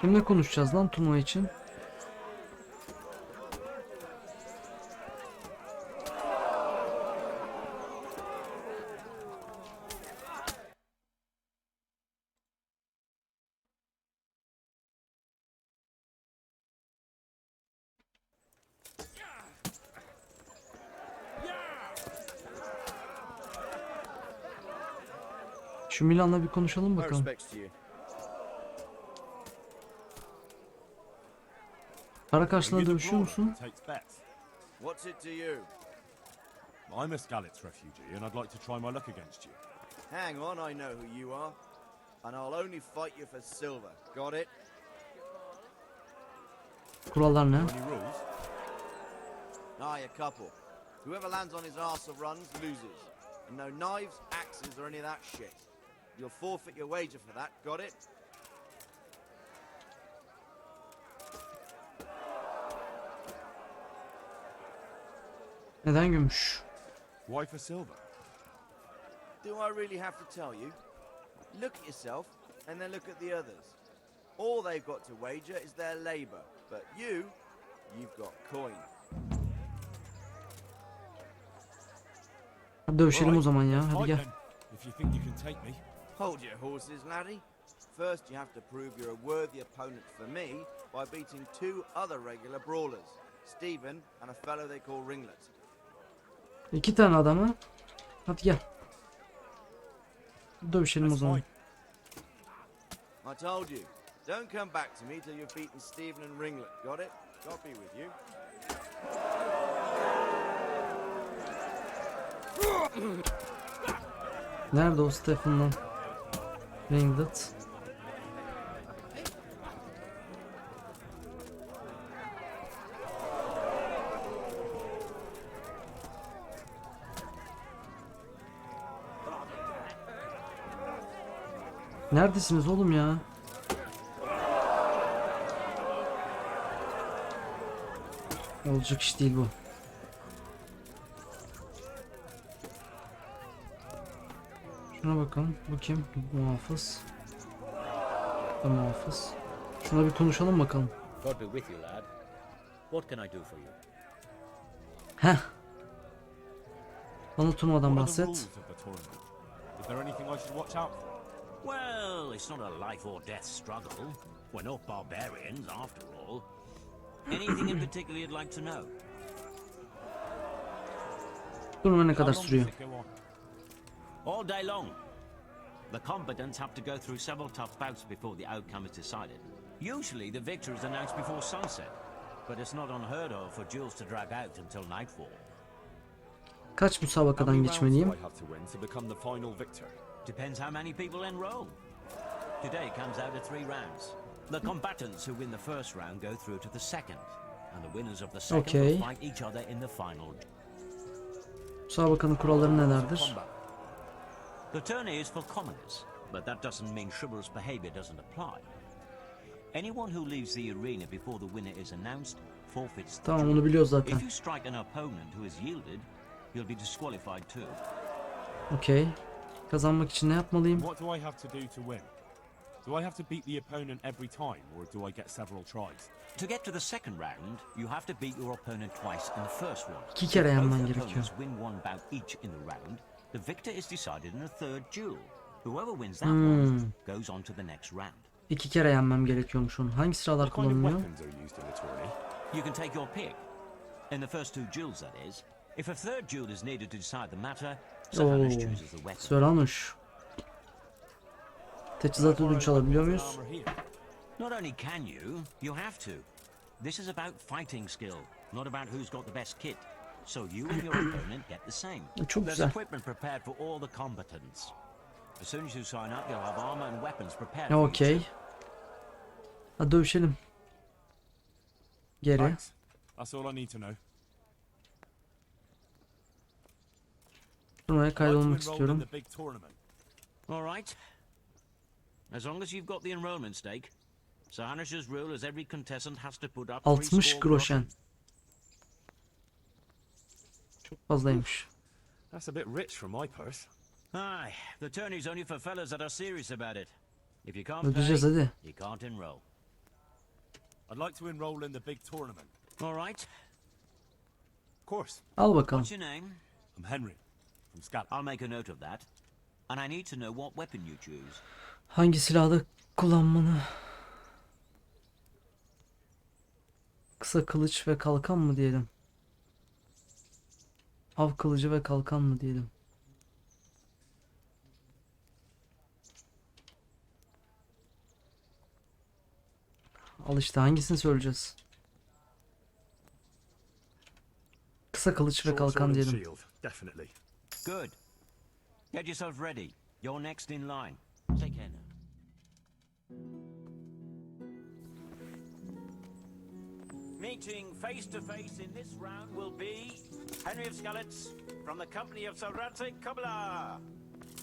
Kimle konuşacağız lan turnuva için? Şu Milan'la bir konuşalım My bakalım. respects to you. Para karşılığında dövüşüyor musun? Takes bets. What's it to you? I'm a Skalitz refugee, and I'd like to try my luck against you. Hang on, I know who you are. And I'll only fight you for silver. Got it? Kurallar ne? Any rules? Aye, a couple. Whoever lands on his arse or runs loses. And no knives, axes, or any of that shit. You'll forfeit your wager for that. Got it? Neden gümüş? Why for silver? Do I really have to tell you? Look at yourself, and then look at the others. All they've got to wager is their labor. But you've got coin. Hadi dövüşelim o zaman ya. Hadi Fight gel. then, if you think you can take me. Hold your horses, laddie. First, you have to prove you're a worthy opponent for me by beating two other regular brawlers, Stephen and a fellow they call Ringlet. 2 tane adamı. Hadi gel. Dövüşelim o That's zaman. fine. I told you, don't come back to me till you've beaten Stephen and Ringlet. Got it? God be with you. Nerede o Stephen'dan? Ringlet. Neredesiniz oğlum ya? Olacak iş değil bu. Şuna bakalım. Bu kim? Muhafız. Da muhafız. Şuna bir konuşalım bakalım. God be with you, lad. What can I do for you? Heh. Bana turnuvadan What are the bahset. rules of the tournament? Is there anything I should watch out for? Well, it's not a life or death struggle. We're not barbarians, after all. Anything in particular you'd like to know? Turnuva ne How kadar long does sürüyor? it go on? All day long. The combatants have to go through several tough bouts before the outcome is decided. Usually the victor is announced before sunset, but it's not unheard of for duels to drag out until nightfall. Kaç How müsabakadan many rounds geçmeliyim? do I have to win to become the final victor? Depends how many people enroll. Today comes out of 3 rounds. The combatants who win the first round go through to the second, and the winners of the second Okay. will fight each other in the final. Müsabakanın kuralları nelerdir? Combat. The tourney is for commoners, but that doesn't mean chivalrous behavior doesn't apply. Anyone who leaves the arena before the winner is announced forfeits the Tamam, duel. onu biliyoruz zaten. If you strike an opponent who has yielded, you'll be disqualified too. Okey. Kazanmak için ne yapmalıyım? What do I have to do to win? Do I have to beat the opponent every time, or do I get several tries? To get to the second round, you have to beat your opponent twice in the first one. 2 kere If both yenmen opponents gerekiyor. win one bout each in the round, the victor is decided in a third duel. Whoever wins that one goes on to the next round. 2 kere yenmem gerekiyormuş onun. Hangi silahlar What kind of kullanılıyor? weapons are used in the tourney? You can take your pick. In the first 2 duels, that is. If a third duel is needed to decide the matter, Sir chooses the weapon. Söylenmiş. Teçhizat ödünç alabiliyor muyuz? Armor here. Not only can you, you have to. This is about fighting skill, not about who's got the best kit. So you and your opponent get the same. Çok There's güzel. equipment prepared for all the combatants. As soon as you sign up, you'll have armor and weapons prepared Ya for you. okey. Hadi dövüşelim. Geri. Thanks. That's all I need to know. Turnuvaya I'd like to kaydolmak enroll in istiyorum. the big tournament. All right. As long as you've got the enrollment stake, Sir Hanish's rule is every contestant has to put up 60 score groschen. groschen. Çok fazlaymış. That's a bit rich for my purse. Aye, the tourney's only for fellas that are serious about it. If you can't pay, Ödeyeceğiz hadi. you can't enroll. I'd like to enroll in the big tournament. All right. Of course. Al bakalım. What's your name? I'm Henry from Scotland. I'll make a note of that. And I need to know what weapon you choose. Hangi silahı kullanmanı? Kısa kılıç ve kalkan mı diyelim? Av kılıcı ve kalkan mı diyelim? Al işte, hangisini söyleyeceğiz? Kısa kılıç ve Short sword kalkan and diyelim. shield, definitely. Good. Get yourself ready. You're next in line. Take care now. Meeting face to face in this round will be Henry of Skalitz from the company of Sir Radzig Kobyla.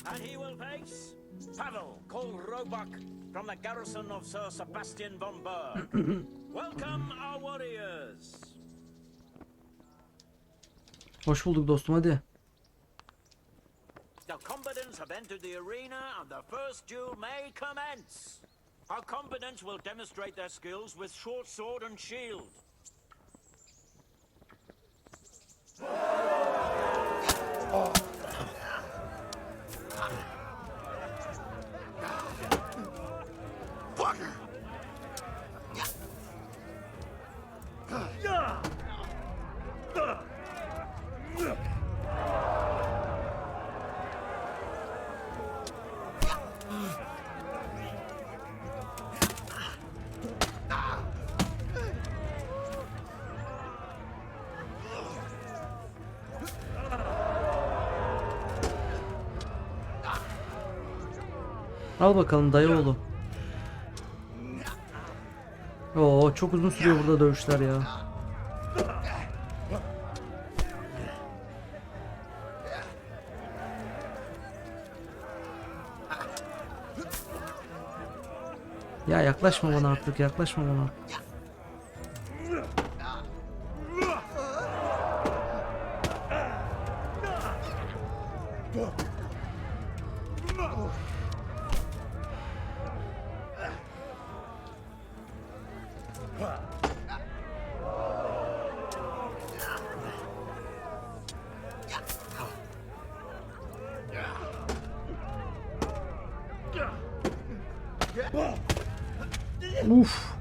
And he will face Pavel called Roebuck from the garrison of Sir Sebastian von Berg. Welcome our warriors. Hoş bulduk dostum, hadi. The combatants have entered the arena and the first duel may commence. Our combatants will demonstrate their skills with short sword and shield. Al bakalım dayıoğlu. Oo, çok uzun sürüyor burada dövüşler ya. Ya yaklaşma bana artık, yaklaşma bana. Uf.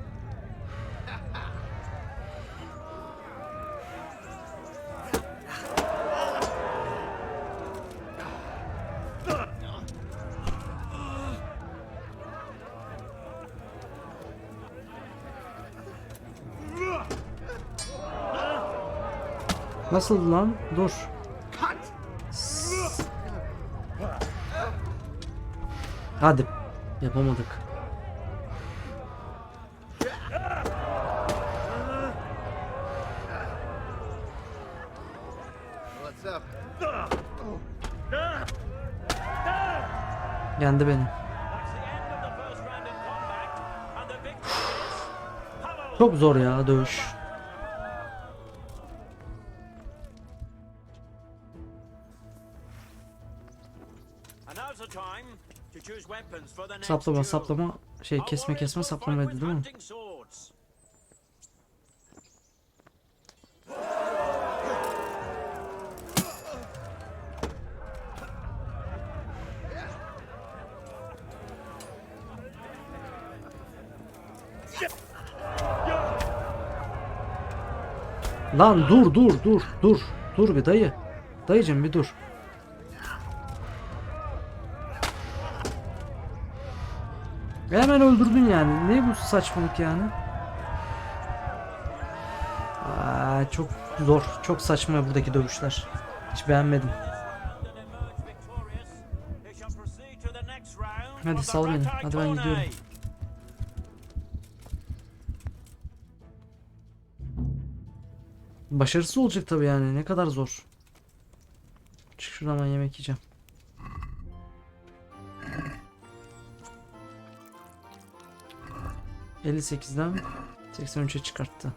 Nasıl lan? Dur. Hadi. Yapamadık. Yendi beni. Çok zor ya dövüş. Saplama saplama şey kesme kesme saplamaydı değil mi? Lan dur dur dur dur. Dur bir dayı. Dayıcım bir dur. Hemen öldürdün yani. Ne bu saçmalık yani? Çok zor. Çok saçma buradaki dövüşler. Hiç beğenmedim. Hadi sal beni. Hadi ben gidiyorum. Başarısız olacak tabii yani. Ne kadar zor. Çık şuradan, ben yemek yiyeceğim. ...58'den 83'e çıkarttı.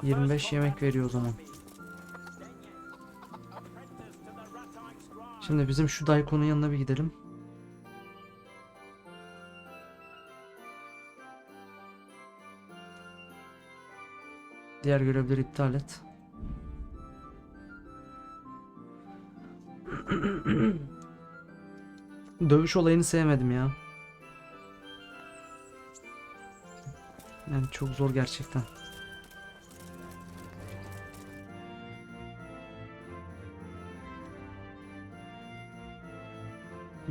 25 yemek veriyor o zaman. Şimdi bizim şu Daikon'un yanına bir gidelim. Diğer görevleri iptal et. Dövüş olayını sevmedim ya. Yani çok zor gerçekten.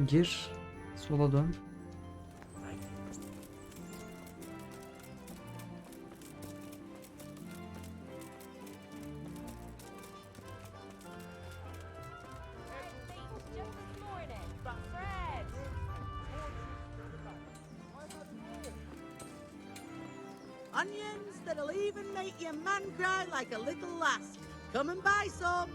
Gir. Sola dön. Onions that'll even make your man cry like a little lass. Come and buy some.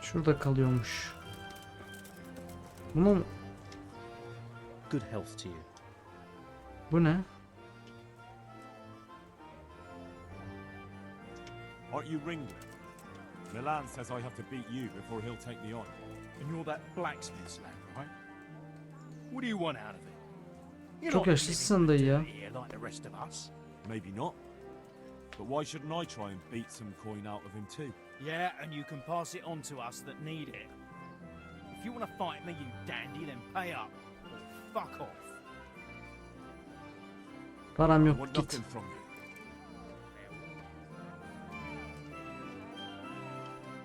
Şurada kalıyormuş. Bunun Good health to you. bu ne? Aren't you Ringling? Milan says I have to beat you before he'll take me on. And you're that blacksmith's lad, right? What do you want out of it? You're Çok not yaşlısın living dayı ya. here like the rest of us. Maybe not. But why shouldn't I try and beat some coin out of him too? Yeah, and you can pass it on to us that need it. If you want to fight me, you dandy, then pay up. Or fuck off. Param I yok, want git. nothing from you.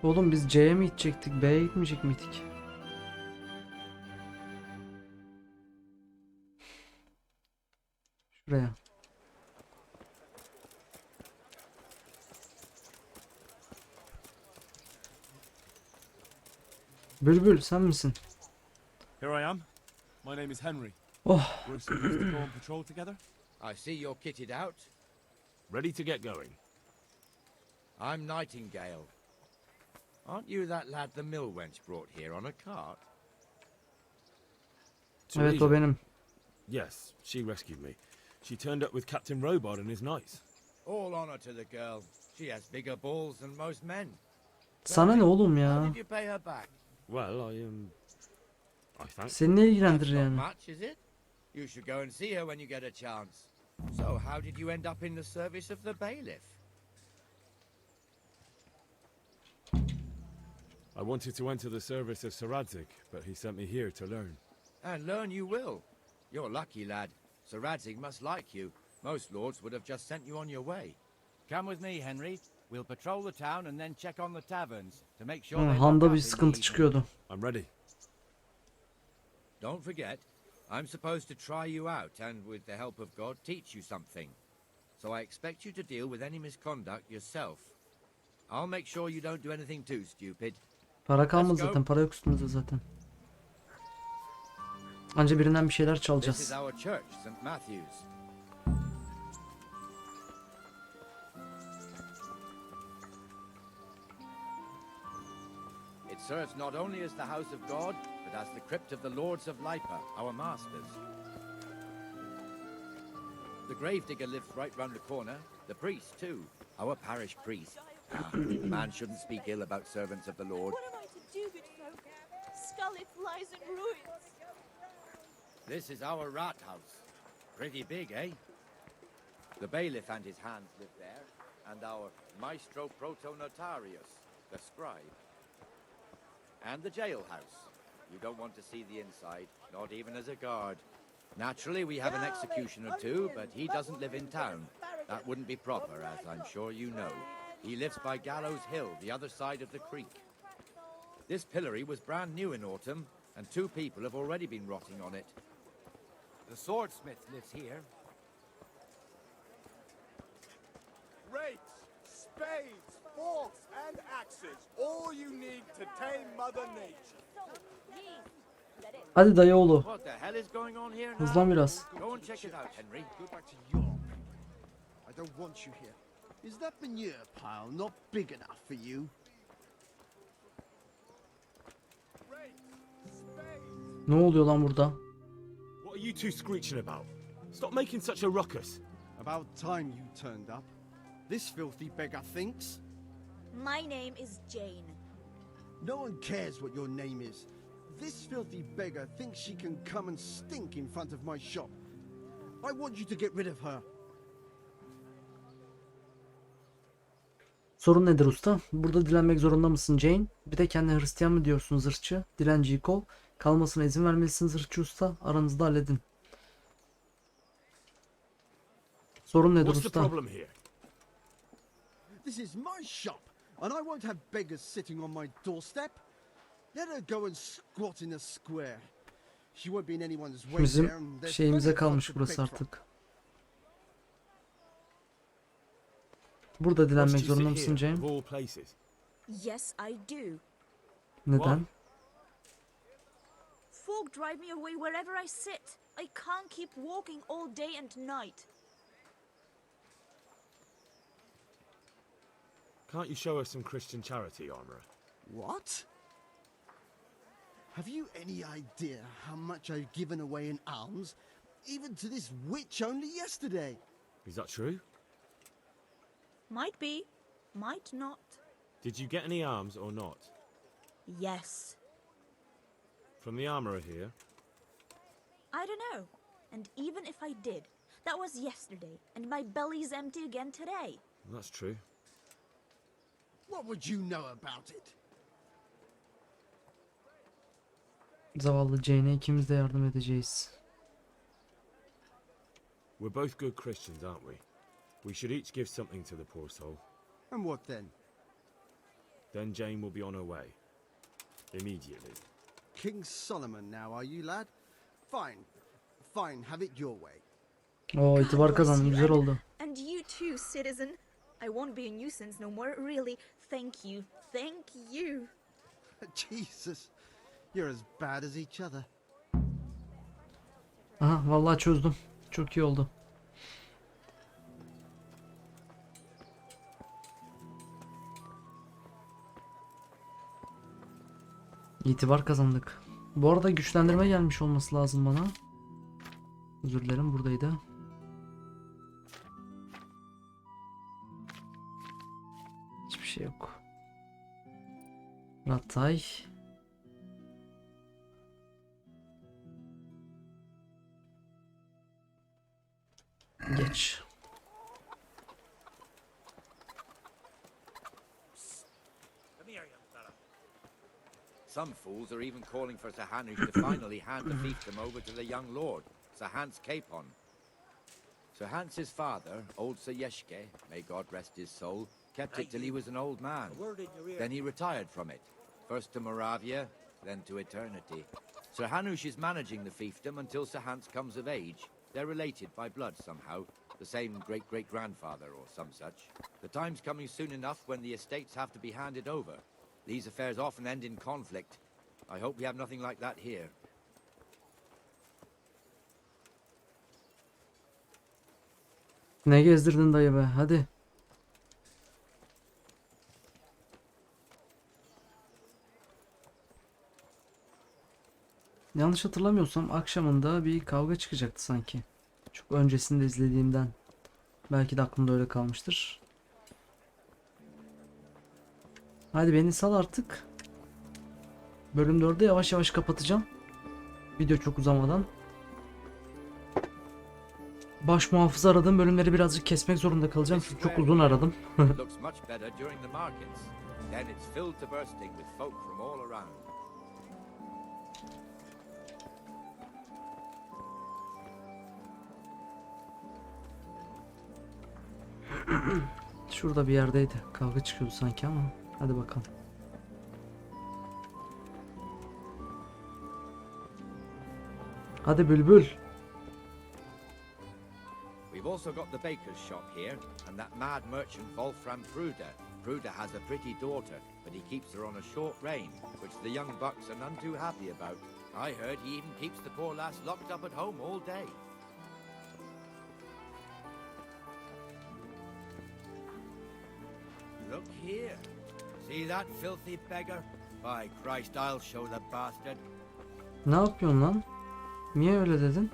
Oğlum biz C'ye mi gidecektik? B'ye gitmeyecek miydik? Şuraya. Bülbül sen misin? Here I am. My name is Henry. Oh, We're supposed to go on patrol together. I see you're kitted out. Ready to get going. I'm Nightingale. Aren't you that lad the mill wench brought here on a cart? evet o Teresa. benim. Yes, she rescued me. She turned up with Captain Robard and his knights. All honor to the girl. She has bigger balls than most men. Sana ne oğlum How ya? did you pay her back? Well, I thank. Seni ne ilgilendirir Not yani? much, is it? You should go and see her when you get a chance. So, how did you end up in the service of the bailiff? I wanted to enter the service of Saradzik, but he sent me here to learn. And learn you will. You're lucky, lad. Sir Radzig must like you. Most lords would have just sent you on your way. Come with me, Henry. We'll patrol the town and then check on the taverns to make sure Ha, they lock Handa up bir in the sıkıntı evening. çıkıyordu. I'm ready. Don't forget, I'm supposed to try you out and, with the help of God, teach you something. So I expect you to deal with any misconduct yourself. I'll make sure you don't do anything too stupid. Para kalmadı Let's go. zaten. Para yok üstümüzde zaten. Anca birinden bir şeyler This is çalacağız. our church, St. Matthew's. It serves not only as the house of God, but as the crypt of the lords of Lipa, our masters. The gravedigger lives right round the corner. The priest, too. Our parish priest. Ah, man shouldn't speak ill about servants of the Lord. What am I to do, good folk? Scarlet lies in ruins. This is our rat house. Pretty big, eh? The bailiff and his hands live there, and our maestro protonotarius, the scribe. And the jailhouse. You don't want to see the inside, not even as a guard. Naturally, we have an executioner too, but he doesn't live in town. That wouldn't be proper, as I'm sure you know. He lives by Gallows Hill, the other side of the creek. This pillory was brand new in autumn, and 2 people have already been rotting on it. The swordsmith lives here. Rakes, spades, forks, and axes. All you need to tame Mother Nature. Hadi dayı oğlu. What the hell is going on here now? Hızlan biraz. Go and check it out, Henry. Go back to York. I don't want you here. Is that manure pile not big enough for you? Ne oluyor lan burada? What are you two screeching about? Stop making such a ruckus. About time you turned up. This filthy beggar thinks. My name is Jane. No one cares what your name is. This filthy beggar thinks she can come and stink in front of my shop. I want you to get rid of her. Sorun nedir usta? Burada dilenmek zorunda mısın Jane? Bir de kendine Hristiyan mı diyorsun zırhçı? Dilenciyi kov. Kalmasına izin vermelisin zırhçı usta. Aranızda halledin. Sorun nedir What's the usta? problem here? This is my shop, and I won't have beggars sitting on my doorstep. Let her go and squat in the square. She won't be in anyone's way there, and Bizim there's şeyimize plenty of kalmış folk to burası beg from. artık. Burada dilenmek What's zorunda you mısın sit here, Jane? of all places? Yes, I do. Neden? fog drive me away wherever I sit. I can't keep walking all day and night. Can't you show us some Christian charity, Armourer? What? Have you any idea how much I've given away in alms, even to this witch only yesterday? Is that true? Might be, might not. Did you get any alms or not? Yes. From the Armourer here? I don't know. And even if I did, that was yesterday, and my belly's empty again today. That's true. What would you know about it? Zavallı Jane'e ikimiz de yardım edeceğiz. We're both good Christians, aren't we? We should each give something to the poor soul. And what then? Then Jane will be on her way. Immediately. King Solomon now, are you, lad? Fine. Fine, have it your way. Oo, itibar kazandım, güzel oldu. And you too, citizen. I won't be a nuisance no more, really. Thank you. Thank you. Jesus. You're as bad as each other. Aha, vallahi çözdüm. Çok iyi oldu. İtibar kazandık. Bu arada güçlendirme gelmiş olması lazım bana. Özür dilerim, buradaydı. Hiçbir şey yok. Ratay. Geç. Some fools are even calling for Sir Hanush to finally hand the fiefdom over to the young lord, Sir Hans Capon. Sir Hans's father, old Sir Yeshke, may God rest his soul, kept it till he was an old man. Then he retired from it, first to Moravia, then to eternity. Sir Hanush is managing the fiefdom until Sir Hans comes of age. They're related by blood somehow, the same great-great-grandfather or some such. The time's coming soon enough when the estates have to be handed over. These affairs often end in conflict. I hope we have nothing like that here. Ne gezdirdin dayı be, hadi. Yanlış hatırlamıyorsam akşamında bir kavga çıkacaktı sanki. Çok öncesinde izlediğimden. Belki de aklımda öyle kalmıştır. Hadi beni sal artık. Bölüm 4'ü yavaş yavaş kapatacağım. Video çok uzamadan. Baş muhafız aradığım bölümleri birazcık kesmek zorunda kalacağım çünkü çok uzun aradım. Looks much better during the markets. Then it's filled to bursting with folk from all around. Şurada bir yerdeydi. Kavga çıkıyordu sanki ama. Hadi bakalım. Hadi bülbül. We've also got the baker's shop here, and that mad merchant Wolfram Pruder. Pruder has a pretty daughter, but he keeps her on a short rein, which the young bucks are none too happy about. I heard he even keeps the poor lass locked up at home all day. Look here. See that filthy beggar? By Christ, I'll show the bastard. Ne yapıyorsun lan? Niye öyle dedin?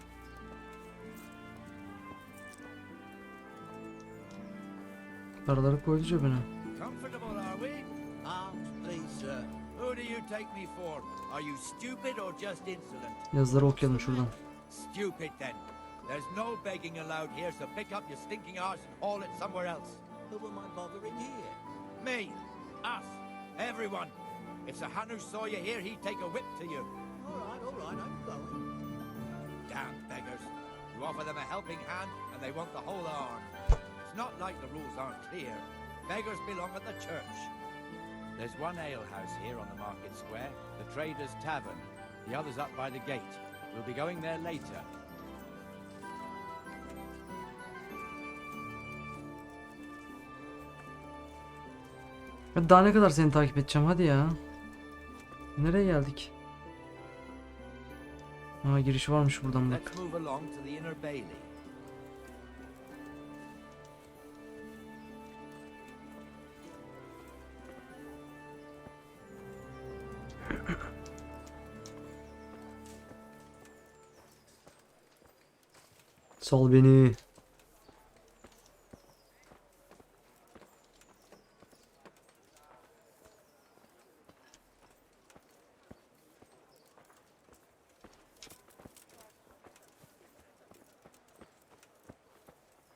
Paraları koydu cebine. Comfortable, are we? Alms, please, sir. Who do you take me for? Are you stupid or just insolent? Yazıları okuyalım şuradan. Stupid, then. There's no begging allowed here, so pick up your stinking arse and haul it somewhere else. Who am I bothering here? Me. Us. Everyone. If Sir Hanush saw you here, he'd take a whip to you. All right, I'm going. Damn beggars. You offer them a helping hand, and they want the whole arm. It's not like the rules aren't clear. Beggars belong at the church. There's one alehouse here on the market square, the Trader's Tavern. The other's up by the gate. We'll be going there later. Daha ne kadar seni takip edeceğim, hadi ya. Nereye geldik? Ha, giriş varmış buradan bak. Let's move along to the inner bailey. Sal beni.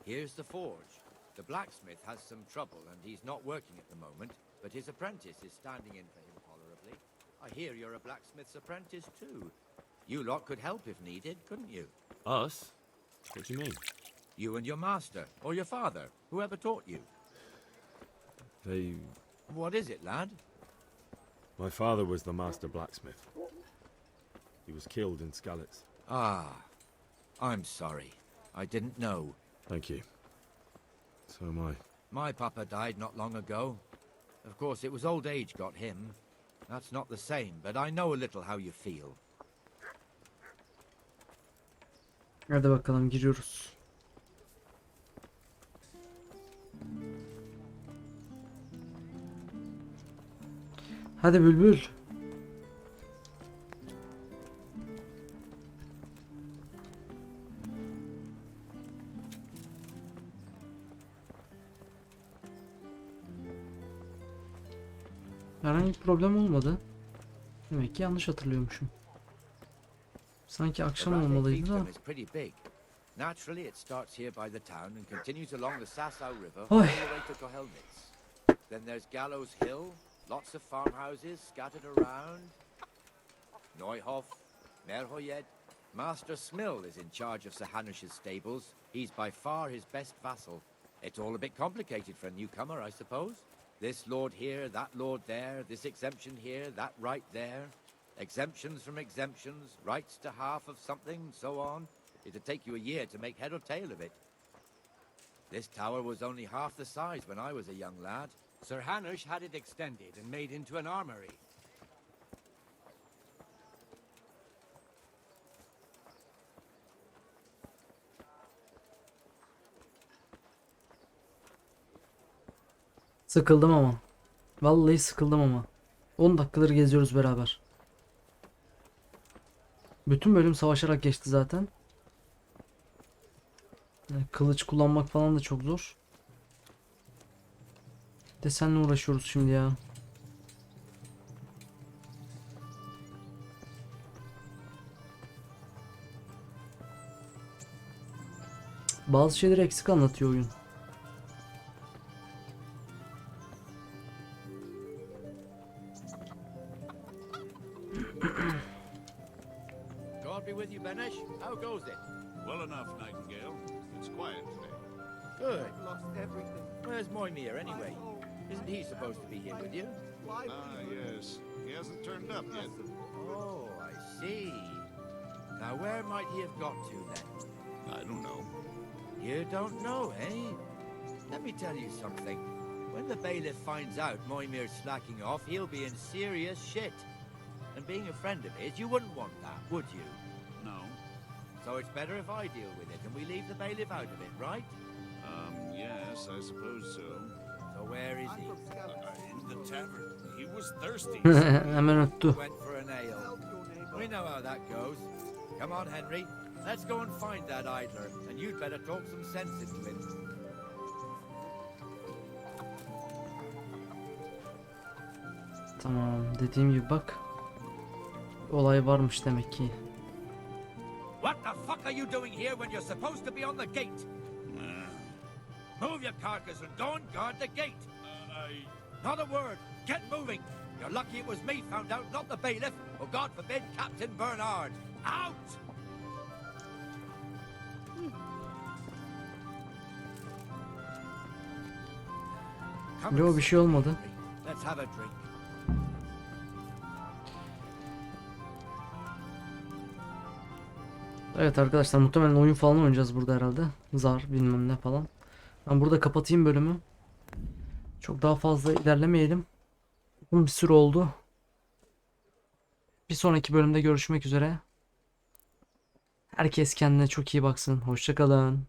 Here's the forge. The blacksmith has some trouble and he's not working at the moment, but his apprentice is standing in for him tolerably. I hear you're a blacksmith's apprentice too. You lot could help if needed, couldn't you? Us? What do you mean? You and your master, or your father, whoever taught you. They... What is it, lad? My father was the master blacksmith. He was killed in Skalitz. Ah, I'm sorry. I didn't know. Thank you. So am I. My papa died not long ago. Of course, it was old age got him. That's not the same, but I know a little how you feel. Hadi bakalım, giriyoruz. Hadi bülbül. Herhangi bir problem olmadı. Demek ki yanlış hatırlıyormuşum. Sanki akşam olmalıydı da. Naturally, it starts here by the town and continues along the Sassau River Oy. all the way to Kohelnitz. Then there's Gallows Hill, lots of farmhouses scattered around. Neuhof, Merhoyed. Master Smill is in charge of Sir Hanish's stables. He's by far his best vassal. It's all a bit complicated for a newcomer, I suppose. This lord here, that lord there, this exemption here, that right there. Exemptions from exemptions, rights to half of something, so on. It'd take you a year to make head or tail of it. This tower was only half the size when I was a young lad. Sir Hanush had it extended and made into an armory. Sıkıldım ama. Vallahi sıkıldım ama. 10 dakikadır geziyoruz beraber. Bütün bölüm savaşarak geçti zaten. Yani kılıç kullanmak falan da çok zor. Bir de seninle uğraşıyoruz şimdi ya. Bazı şeyleri eksik anlatıyor oyun. God be with you, Benesh. How goes it? Well enough, Nightingale. It's quiet today. Good. Lost everything. Where's Moimir, anyway? Isn't he supposed to be here with you? Ah, yes. He hasn't turned up yet. Oh, I see. Now, where might he have got to, then? I don't know. You don't know, eh? Let me tell you something. When the bailiff finds out Moimir's slacking off, he'll be in serious shit. And being a friend of his, you wouldn't want that, would you? No. So it's better if I deal with it and we leave the bailiff out of it, right? Yes, I suppose so. So where is he? In the tavern. He was thirsty. Hemen öttü. Went for an ale. We know how that goes. Come on, Henry. Let's go and find that idler, and you'd better talk some sense into him. Tamam, dediğim gibi bak. Olay varmış demek ki. What the fuck are you doing here when you're supposed to be on the gate? Move your carcass and go and guard the gate. Not a word. Get moving. You're lucky it was me found out, not the bailiff, or God forbid, Captain Bernard. Out! Yo, bir şey olmadı. Let's have a drink. Evet arkadaşlar, muhtemelen oyun falan oynayacağız burada herhalde. Zar bilmem ne falan. Ben burada kapatayım bölümü. Çok daha fazla ilerlemeyelim. Bir süre oldu. Bir sonraki bölümde görüşmek üzere. Herkes kendine çok iyi baksın. Hoşça kalın.